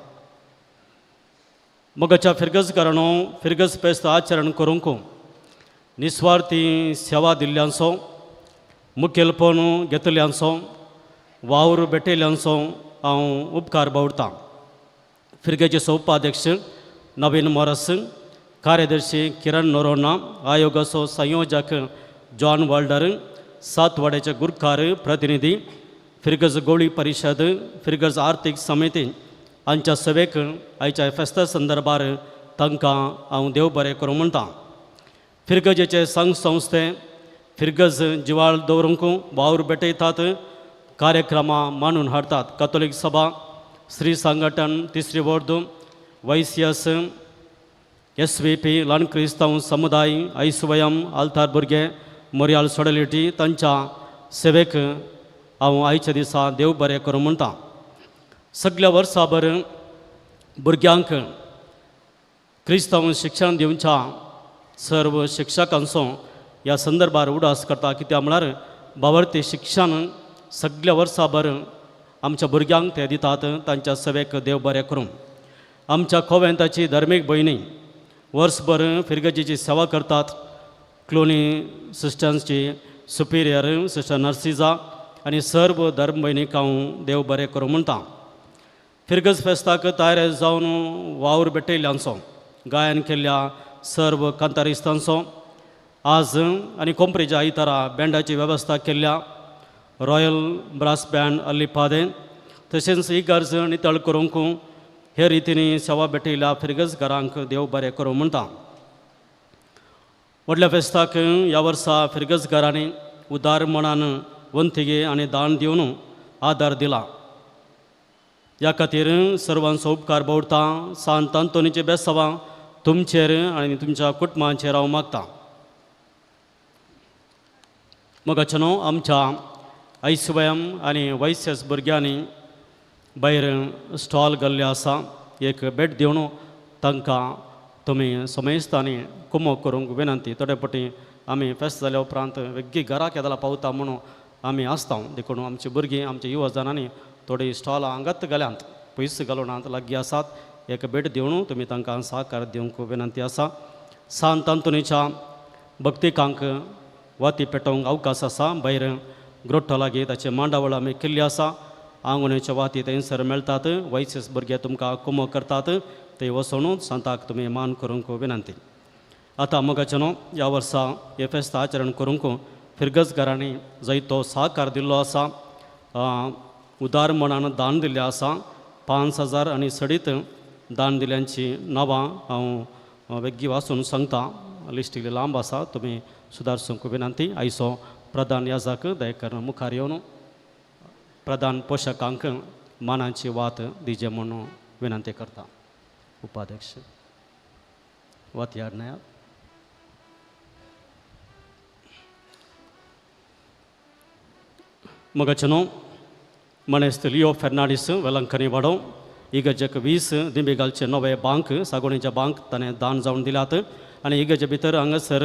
मोगाच्या फिरगजकारांनो फिरगज फेस्त आचरण करूंक निस्वार्थी सेवा दिल्ल्यांचो मुखेलपण घेतल्यांचो वावर भेटयल्यांचो हांव उपकार बावडतां फिरगेचे उपाध्यक्ष नवीन मोरस कार्यदर्शी किरण नोरोना आयोगाचो संयोजक जॉन वाल्डर सातवाड्याचे गुरकार प्रतिनिधी फिरगज गोळी परिशद फिरगज आर्थीक समिती हांच्या सभेक आयच्या फेस्ता संदर्भार तांकां हांव देव बरें करूं म्हणटा फिरगजेचे संघ संस्थे फिरगज जिवाळ दवरूंक वावर भेटयतात कार्यक्रमां मांडून हाडतात कॅथोलीक सभा श्री संघटन तिसरी वर्द YCS SVP ल्हान क्रिस्तांव समुदाय ऐसवयम आल्तार भुरगे मोरियाल सोडलिटी तांच्या सेवेक हांव आयच्या दिसा देव बरें करूं म्हणटा सगळ्या वर्साभर भुरग्यांक क्रिस्तांव शिक्षण दिवच्या सर्व शिक्षकांचो ह्या संदर्भार उडास करता कित्याक म्हळ्यार बावर्ती शिक्षण सगळ्या वर्साभर आमच्या भुरग्यांक ते दितात तांच्या सेवेक देव बरें करूं आमच्या खोवेंताची धर्मीक भयणी वर्सभर फिरगजीची सेवा करतात क्लोनी सिस्टर्सची सुपिरियर सिस्टर नर्सिजा आनी सर्व धर्म भयणीक हांव देव बरें करूं म्हणटा फिरगज फेस्ताक तयार जावन वावर भेटयल्यांचो गायन केल्ल्या सर्व कांतारिस्तांचो आज आनी कोंपरेच्या आयतारा बँडाची वेवस्था केल्ल्या रॉयल ब्रास बँड अल्लीपादे तशेंच ही गरज नितळ करूंक हे रितीनी सेवा भेटयल्या फिरगजकारांक देव बरें करूं म्हणटा व्हडल्या फेस्ताक ह्या वर्सा फिरगजकारांनी उदार मनान वंतिगे आनी दान दिवन आदार दिला ह्या खातीर सर्वांचो उपकार बावडता सांत आंतोनीची बेसवा तुमचेर आनी तुमच्या कुटुंबाचेर हांव मागतां मोगाचेनो आमच्या ऐसवयम आनी YCS भुरग्यांनी भायर स्टॉल घाल्ले आसा एक भेट दिवन तांकां तुमी समेस्तांनी कुमो करूंक विनंती थोडे पटी आमी फेस्त जाल्या उपरांत वेगळी घराक येदला पावता म्हणून आमी आसता देखून आमची भुरगीं आमच्या युवा जाणांनी थोडी स्टॉलां आंगात घाल्यांत पयस घालून लागीं आसात एक भेट दिवन तुमी तांकां सहकार दिवंक विनंती आसा सांत आंतोनीच्या भक्तिकांक वाती पेटोवंक अवकाश आसा भायर ग्रोट्टा लागीं ताचे मांडावळ आमी केल्ली आसा आंगोणेच्या वाती थंयसर मेळटात YCS भुरगे तुमकां कुमो करतात थंय वचून सांताक तुमी मान करूंक विनंती आतां मोगाचेनो ह्या वर्सा हे फेस्त आचरण करूंक फिरगजकारांनी जायतो सहकार दिल्लो आसा उदार मनान दान दिल्लें आसा 5,000 आनी सडीत दान दिल्यांची नांवां हांव वेगळी वाचून सांगता लिस्ट इल्ली लांब आसा तुमी सुदारसूंक विनंती आयचो प्रधान याजक दयेकर मुखार येवन प्रधान पोशकांक मानाची वात दिजे म्हणून विनंती करता उपाध्यक्ष वात याडनाया मोगाचेनो मनेस्त लिओ फेर्नांडीस वेलंकनी वाडो इगर्जेक 20 दिंबेगालचे नवे बांक सागोणीच्या बांक ताणें दान जावन दिल्यात आनी इगर्जे भितर हांगासर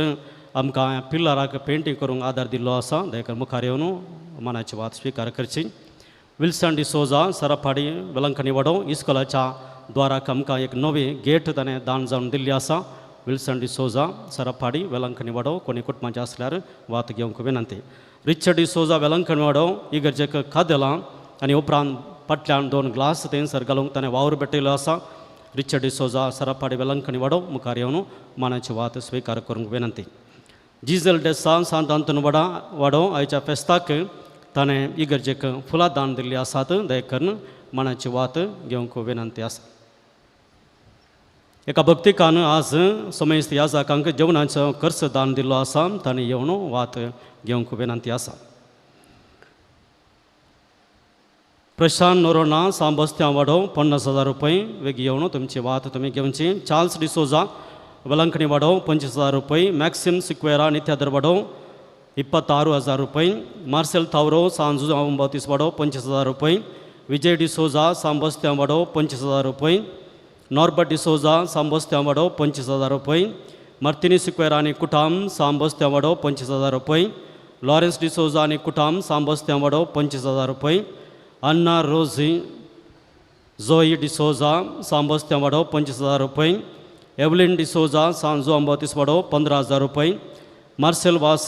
आमकां पिल्लराक पेंटींग करूंक आदार दिल्लो आसा दयेकर मुखार येवन मनाची वात स्विकार करची विल्सन डिसोजा सराफाडी वेलंकनी वाडो इस्कॉलाच्या द्वाराक आमकां एक नवी गेट ताणें दान जावन दिल्ली आसा विल्सन डिसोजा सराफाडी वेलंकनी वाडो कोणी कुटुंबाचे आसल्यार वात घेवंक विनंती रिचर्ड डिसोजा वेलंकनी वाडो इगर्जेक खाद्यलां आनी उपरांत फाटल्यान 2 ग्लास थंयसर घालूंक ताणें वावर भेटयलो आसा रिचर्ड डिसोजा सराफाडी वेलंकनी वाडो मुखार येवन मानाची वात स्विकार करूंक विनंती जिजल डेसा सांत आंतोन वाडो आयच्या फेस्ताक ताणें इगर्जेक फुलां दान दिल्लीं आसात दयेकन मानाची वात घेवंक विनंती आसा एका भक्तिकान आज समेस्त याजकांक जेवणाचो खर्च दान दिल्लो आसा ताणें येवन वात घेवंक विनंती आसा प्रशांत नोरोना सांबस्त्या वाडो 50,000 रुपये वेगी येवन तुमची वात तुमी घेवची. चार्ल्स डिसोजा वेलंकणी वाडो 25,000 रुपये. मॅक्सिम सिक्वेरा नित्यादर वाडो 26,000 रुपये. मार्सेल तावरो सांजू अंबातीस वाडो 25,000 रुपये. विजय डिसोजा सांबस्त्या वाडो 25,000 रुपये. नॉर्बर्ट डिसोजा सांबस्त्या वाडो 25,000 रुपये. मार्टिनी सिक्वेरा आणि कुटाम सांबस्त्या वाडो 25,000 रुपये. लॉरेन्स डिसोजा आणि कुटाम सांबस्त्या वाडो 25,000 रुपये. अन्ना रोझी झोई डिसोजा सांबस्त्या वाडो 25,000 रुपये. एवलिन डिसोजा सांजू अंबातीस वाडो 15,000 रुपये. मार्सेल वास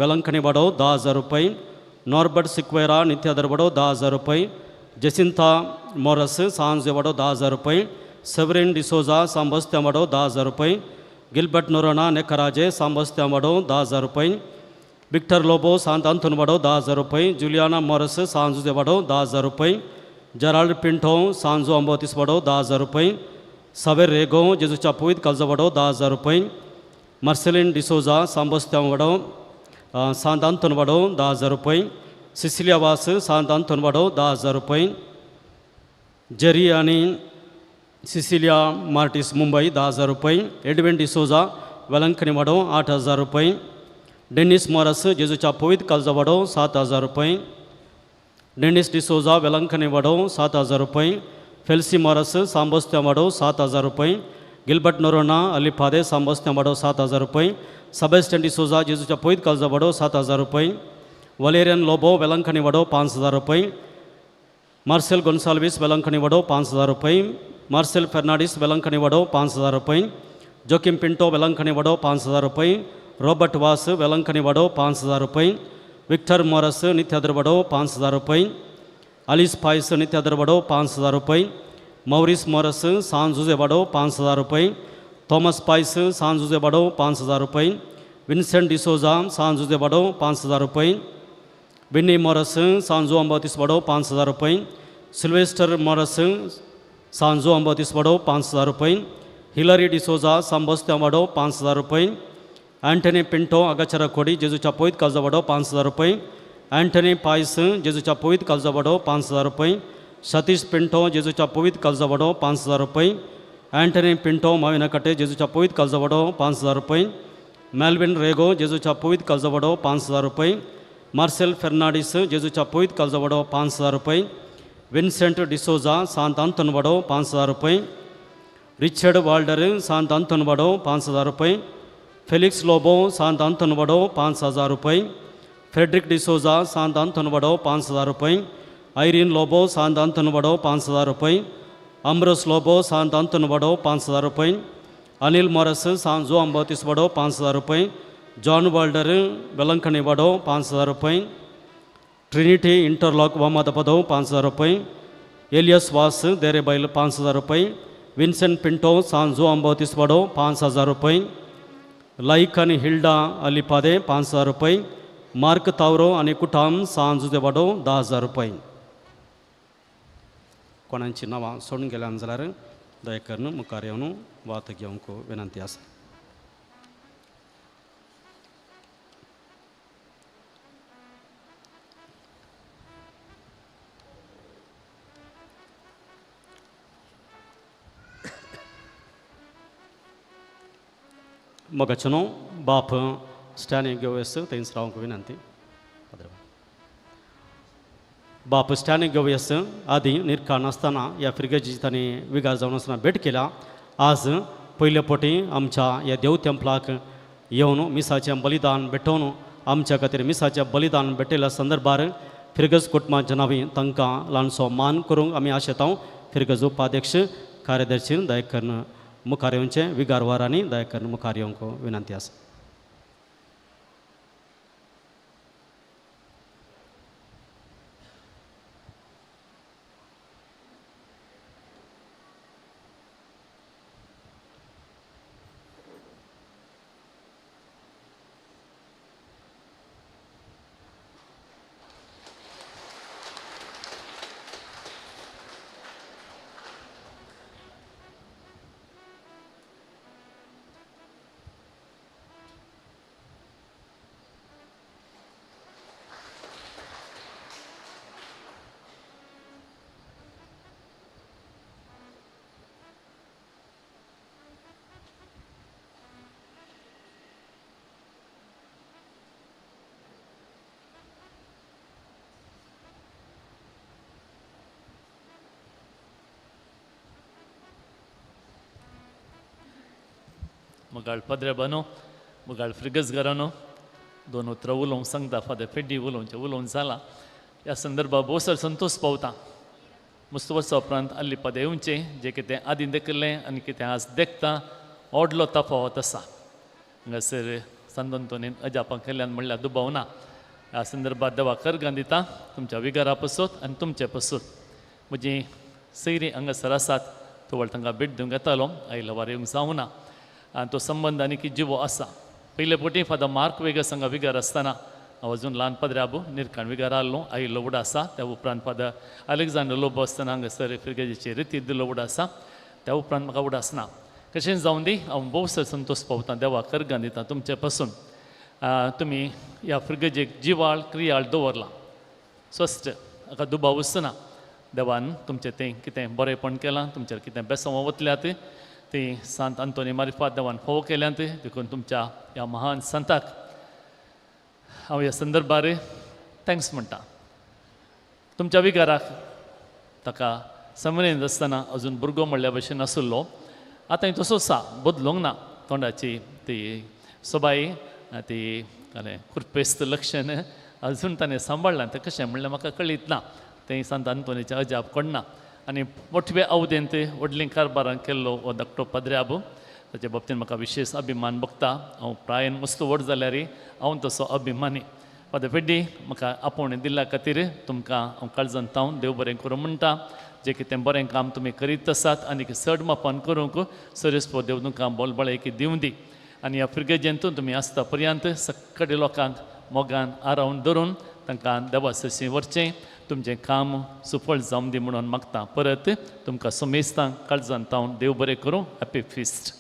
वेलंकणी वाडो 10,000 रुपये. नॉर्बर्ट सिक्वेरा नित्यादर वाडो 10,000 रुपये. जसिंथा मॉरस सांजे वाडो 10,000 रुपये. सेवरिन डिसोजा सांबस्त्या वाडो 10,000 रुपये. गिल्बर्ट नोरोना नेकराजे सांबस्त्या वाडो 10,000 रुपये. विक्टर लोबो सांत अंतोन वाडो 10,000 रुपये. जुलियाना मॉरस सांजुजे वाडो 10,000 रुपये. जराल्ड पिंटो सांजो अंबातीस वाडो 10,000 रुपये. सवेर रेगो जेजूच्या पुईत कालजा वाडो 10,000 रुपये. मार्सेलिन डिसोजा सांबस्त्या वाडो सांत अंतोन वाडो 10,000 रुपये. सिसिलिया वास सांत अंतोन वाडो 10,000 रुपये. जेरी आणि सिसिलिया मार्टिस मुंबई 10,000 रुपये. एडविन डिसोजा वेलंकणी वाडो 8,000 रुपये. डेनिस मॉरस जेजूच्या पवित कालजा वाडो 7,000 रुपये. डेनिस डिसोजा वेलंकणी वाडो 7,000 रुपये. फेल्सी मॉरस सांबस्त्या वाडो 7,000 रुपये. गिल्बर्ट नोरोना अलिफादे सांबस्त्या वाडो 7,000 रुपये. सबेस्टियन डिसोजा जेजूच्या पवित कालजा वाडो 7,000 रुपये. वलेरियन लोबो वेलंकणी वाडो 5,000 रुपये. मार्सेल गोन्साल्विस वेलंकणी वाडो 5,000 रुपये. मार्सेल फर्नांडिस वेलंकणी वाडो 5,000 रुपये. जोकिम पिंटो वेलंकणी वाडो 5,000 रुपये. रॉबर्ट वास वेलंकणी वाडो 5,000 रुपये. विक्टर मॉरस नित्यादर वाडो 5,000 रुपये. अलिस पायस नित्यादर वाडो 5,000 रुपये. मौरिस मॉरस सांजुजे वाडो 5,000 रुपये. थॉमस पायस सांजुजे वाडो 5,000 रुपये. विन्सेंट डिसोजा सांजुजे वाडो 5,000 रुपये. विन्नी मॉरस सांजो अंबातीस वाडो 5,000 रुपये. सिल्वेस्टर मॉरस सांजो अंबातीस वाडो 5,000 रुपये. हिलरी डिसोजा सांबस्त्या वाडो 5,000 रुपये. अँटनी पिंटो अगाचरा कोडी जेजूच्या पोईत कालजा वाडो 5,000 रुपये. अँटनी पायस जेजूच्या पोईत कालजा वाडो 5,000 रुपये. सतीश पिंटो जेजूच्या पोईत कालजा वाडो 5,000 रुपये. अँटनी पिंटो माविनकटे जेजूच्या पोईत कालजा वाडो 5,000 रुपये. मेल्विन रेगो जेजूच्या पोईत कालजा वाडो 5,000 रुपये. मार्सेल फर्नांडिस जेजूच्या पोईत कालजा वाडो 5,000 रुपये. विन्सेंट डिसोजा सांत अंतोन वाडो 5,000 रुपये. रिचर्ड वाल्डर सांत अंतोन वाडो 5,000 रुपये. फेलिक्स लोबो सांत अंतोन वाडो 5,000 रुपये. फ्रेडरिक डिसोजा सांत अंतोन वाडो 5,000 रुपये. आयरीन लोबो सांत अंतोन वाडो 5,000 रुपये. अम्ब्रोस लोबो सांत अंतोन वाडो 5,000 रुपये. अनिल मॉरस सांजो अंबातीस वाडो 5,000 रुपये. जॉन वाल्डर वेलंकणी वाडो 5,000 रुपये. ट्रिनिटी इंटरलॉक वामादपदो 5,000 रुपये. एलियस वास देरेबैल 5,000 रुपये. विन्सेंट पिंटो सांजो अंबातीस वाडो 5,000 रुपये. लाईक आणि हिल्डा अलिपादे 5,000 रुपये. मार्क तावरो आणि कुटाम सांजुजे वाडो 10,000 रुपये. कोणाची नावां सोडून गेल्यान जाल्यार दया करून मुखार येवन वात घेवंक विनंती आसा. मगचनो बाप स्टॅनिंग घेवयस थंयच रावंक विनंती. बाप स्टॅनिंग घेवयस आदी निर्काळ नासतना ह्या फ्रिगेजी तांणी विगार जावन आसतना भेट केल्या. आज पयले फावटी आमच्या ह्या देव तेंपलाक येवन मिसाचें बलिदान भेटोवन आमच्या खातीर मिसाचें बलिदान भेटयल्या संदर्भार फिरगज कुटुंबाच्या नांवी तांकां ल्हानसो मान करूंक आमी आशेतांव. फिरगज उपाध्यक्ष कार्यदर्शीन दया करून मुखार येवचें. विगार वारांनी दया करून मुखार येवंक विनंती आसा. मुगाळ पद्रेबानो मुगाळ फ्रिगसगारानो दोन उतरां उलोवंक सांगता फादर फेड्डी उलोवंक जाला ह्या संदर्भात भोवसर संतोश पावता मुस्त वर्सां उपरांत आल्ली पदां येवचें जें कितें आदीं देखिल्लें आनी कितें आज देखता व्हडलो तफावत आसा हांगासर सांत अंतोनीन अजापां केल्ल्यान म्हणल्यार दुबाव ना ह्या संदर्भात देवा कर्गां दिता तुमच्या विगारा पसून आनी तुमचे पसून म्हजी सैरी हांगासर आसात तो तांकां भेट दिवंक येतालो आयल्या वार येवंक जावना आनी तो संबंद आनी की जिवो आसा पयले फावटी फादर मार्क वेगस हांगा विगार आसतना हांव अजून ल्हान पदराबू निर्काण विगार आहलो आयिल्लो उडो आसा त्या उपरांत फादर अलेक्झांडर लोबो आसतना हांगासर फिरगेजीचे रितीत दिल्लो उडो आसा त्या उपरांत म्हाका उडो आसना कशें जावं दी हांव भोवसर संतोश पावता देवा कर्गां दिता तुमचे पासून तुमी ह्या फिरगेजेक जिवाळ क्रियाळ दवरला स्वस्थ हाका दुबाव आसना देवान तुमचें तें कितें बरेंपण केलां तुमचेर कितें बेसांवां वतल्यात ती सांत आंतोनी मारिफात देवान फोव केल्यांत देखून तुमच्या ह्या महान संताक हांव ह्या संदर्भार थँक्स म्हणटा तुमच्या विगाराक ताका समरेंत आसतना अजून भुरगो म्हणल्या भशेन नासुल्लो आतां तसो आसा बदलूंक ना तोंडाची ती सोबाई ती खुरपेस्त लक्षण अजून ताणें सांबाळ्ळां तें कशें म्हणल्यार म्हाका कळीत ना तें सांत आंतोनीचें अजाप कोणना आनी मोठवे अवदेंत व्हडलीं कारबारां केल्लो हो धाकटो पद्र्याबू ताचे बाबतींत म्हाका विशेश अभिमान भोगता हांव प्रायेन मस्त व्हड जाल्यारय हांव तसो अभिमानी फादर फेड्डी म्हाका आपोवणें दिल्ल्या खातीर तुमकां हांव काळजांत देव बरें करूं म्हणटा जें कितें बरें काम तुमी करीत आसात आनी चड मापान करूंक सरिस्पो देव तुमकां बोलबळायकी दिवं दी आनी ह्या फिरगेजेंतून तुमी आसता पर्यंत सगळे लोकांक मोगान आरावन धरून तांकां देवा सशी व्हरचें तुमचें काम सुफळ जावं दी म्हणून मागता परत तुमकां सोमेस्तां काळजांत देव बरें करूं हॅपी फिस्ट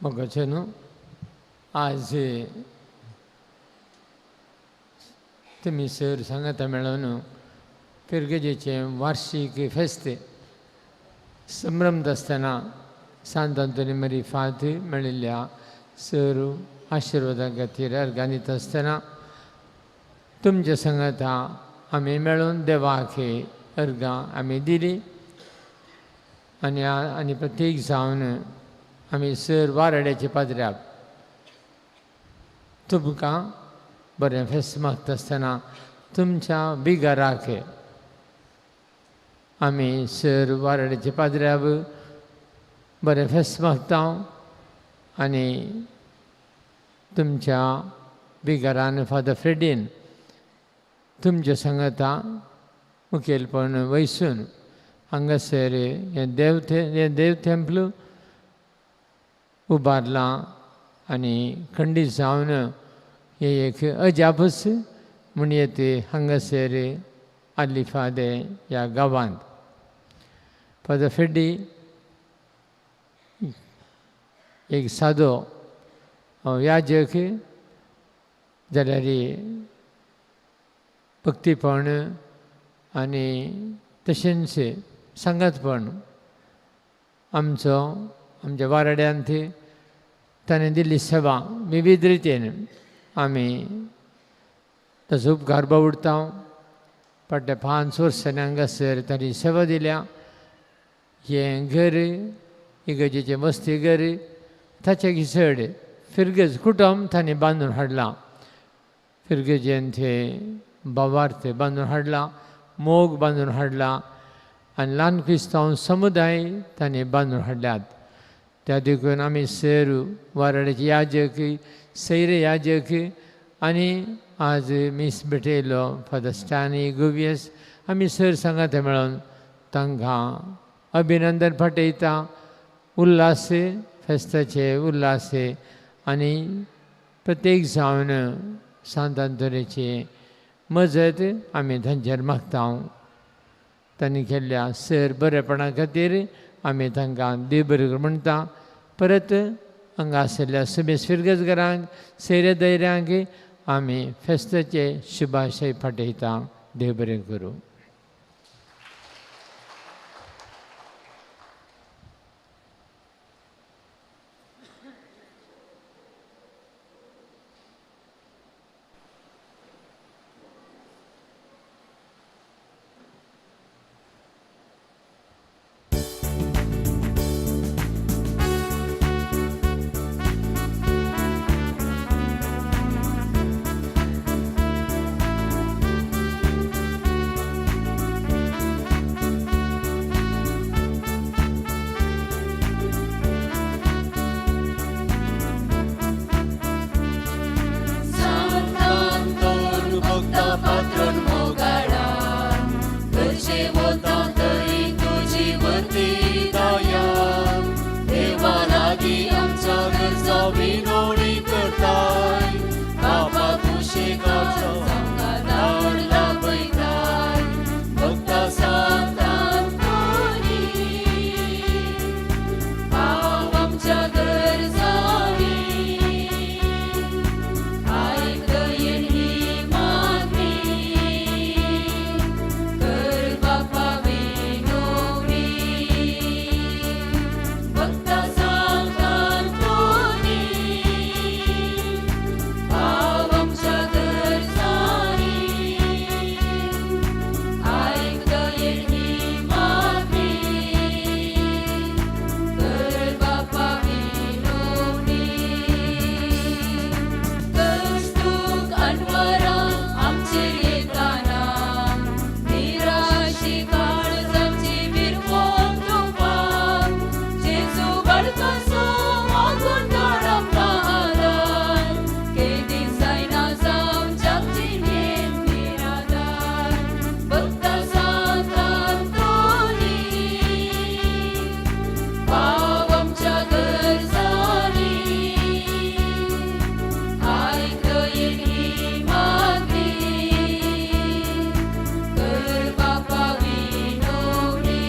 मोगाचे न्हू आज तुमी सर सांगाता मेळून फिरगेजेचें वार्शीक फेस्त संभ्रमत आसतना सांत आंतोनी मारी फात मेळिल्ल्या सर आशिर्वादा खातीर अर्गां आसतना तुमच्या सांगाता आमी मेळून देवाक अर्गां आमी दिली आनी प्रत्येक जावन आमी सर वाराड्याचे पाद्र्याक तुमकां बरें फेस्त मागता आसतना तुमच्या बिगाराक आमी सर वाराड्याचे पाद्र्याक बरें फेस्त मागता आनी तुमच्या बिगारान फादर फ्रेडीन तुमच्या सांगाता मुखेलपण वयसून हांगासर हें देव टेंपल उबारलां आनी खंडीत जावन हे एक अजापूस म्हण येते हांगासर आल्ली फादे ह्या गांवांत फादर फेड्डी एक सादो याजक जाल्यार भक्तीपण आनी तशेंच सांगातपण आमच्या वाराड्यांत ताणें दिल्ली सेवा विविध रितीन आमी ताचो उपकार बावडटा फाटल्या 5 वर्सांनी हांगासर ताणी सेवा दिल्या हें घर इगर्जेचें मस्ती घर ताचे घिसड फिरगज कुटुंब ताणें बांदून हाडलां फिरगजेन थंय बावार्थ बांदून हाडला मोग बांदून हाडला आनी ल्हान क्रिस्तांव समुदाय ताणें बांदून हाडल्यात त्या देखून आमी सर वाराड्याचे याजक सैर याजक आनी आज मीस भेटयलो फादर स्टानी गुवियस आमी सर सांगाता मेळोन तांकां अभिनंदन फाटयता उल्हास फेस्ताचे उल्हास आनी प्रत्येक जावन सांत आंतोनीची मजत आमी तांचेर मागता तांणी केल्ल्या सर बरेपणा खातीर आमी तांकां देव बरें करूं म्हणटा परत हांगा आशिल्ल्या समेस फिरगजकारांक सैर्य दैऱ्यांक आमी फेस्ताचे शुभाशय फाटयता देव बरें करूं तुझे होता तरी तुझी वरती दया देवा लागी आमच्या गरजा विनवणी करताय बाबा तुझे गावचा संगादारला बैठाय भक्ता सांतान कोणी भाव आमच्या गरजांनी ऐक दयेन ही मागणी कर बापा विनवणी भक्ता सांतान कोणी भाव आमच्या गरजांनी ऐक दयेन ही मागणी कर बापा विनवणी कष्टुक अनवरा आमचे येताना निराशी काळजांची विरवून तुपाक जेजू गडकसो मागून काढा प्राहार केदी जायना जावं जगची नेम निराधार भक्ता सांतान कोणी भाव आमच्या गरजांनी ऐक दयेन ही मागणी कर बापा विनवणी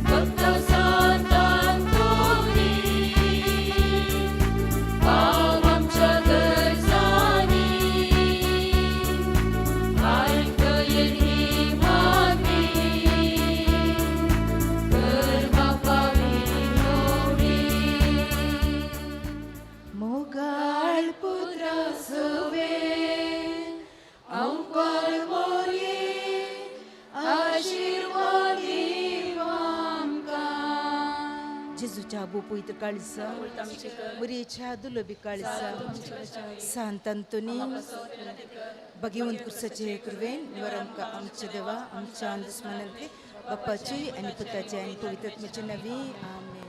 भक्ता सांतान कोणी भाव आमच्या गरजांनी ऐक दयेन ही मागणी कर बापा विनवणी मोगाळ पुत्र सवे अंकर मोरी आशीर्वाद आमकां जेजूच्या आबू पवित्र काळीसा बरीच्या दुलोबी काळीसा सांत अंतोनी भगवंत कुर्साचे कृपेन वरंका आमच्या देवा आमच्या दुश्मनांचे बापाची आणि पुताची आणि पवित्र आत्म्याची नवी आमेन.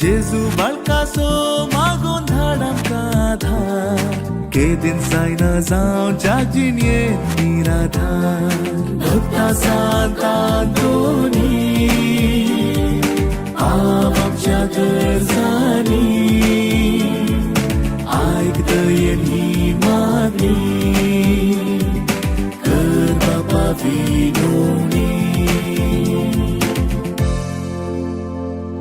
जेजू बाळकासो मागून धाड आमकां धार केदीन जायना जावं जागजीन ये निराधार भक्ता सांतांतोनी आमच्या गरजांनी आयकतयेन ही मागणी कर बापा विनोदी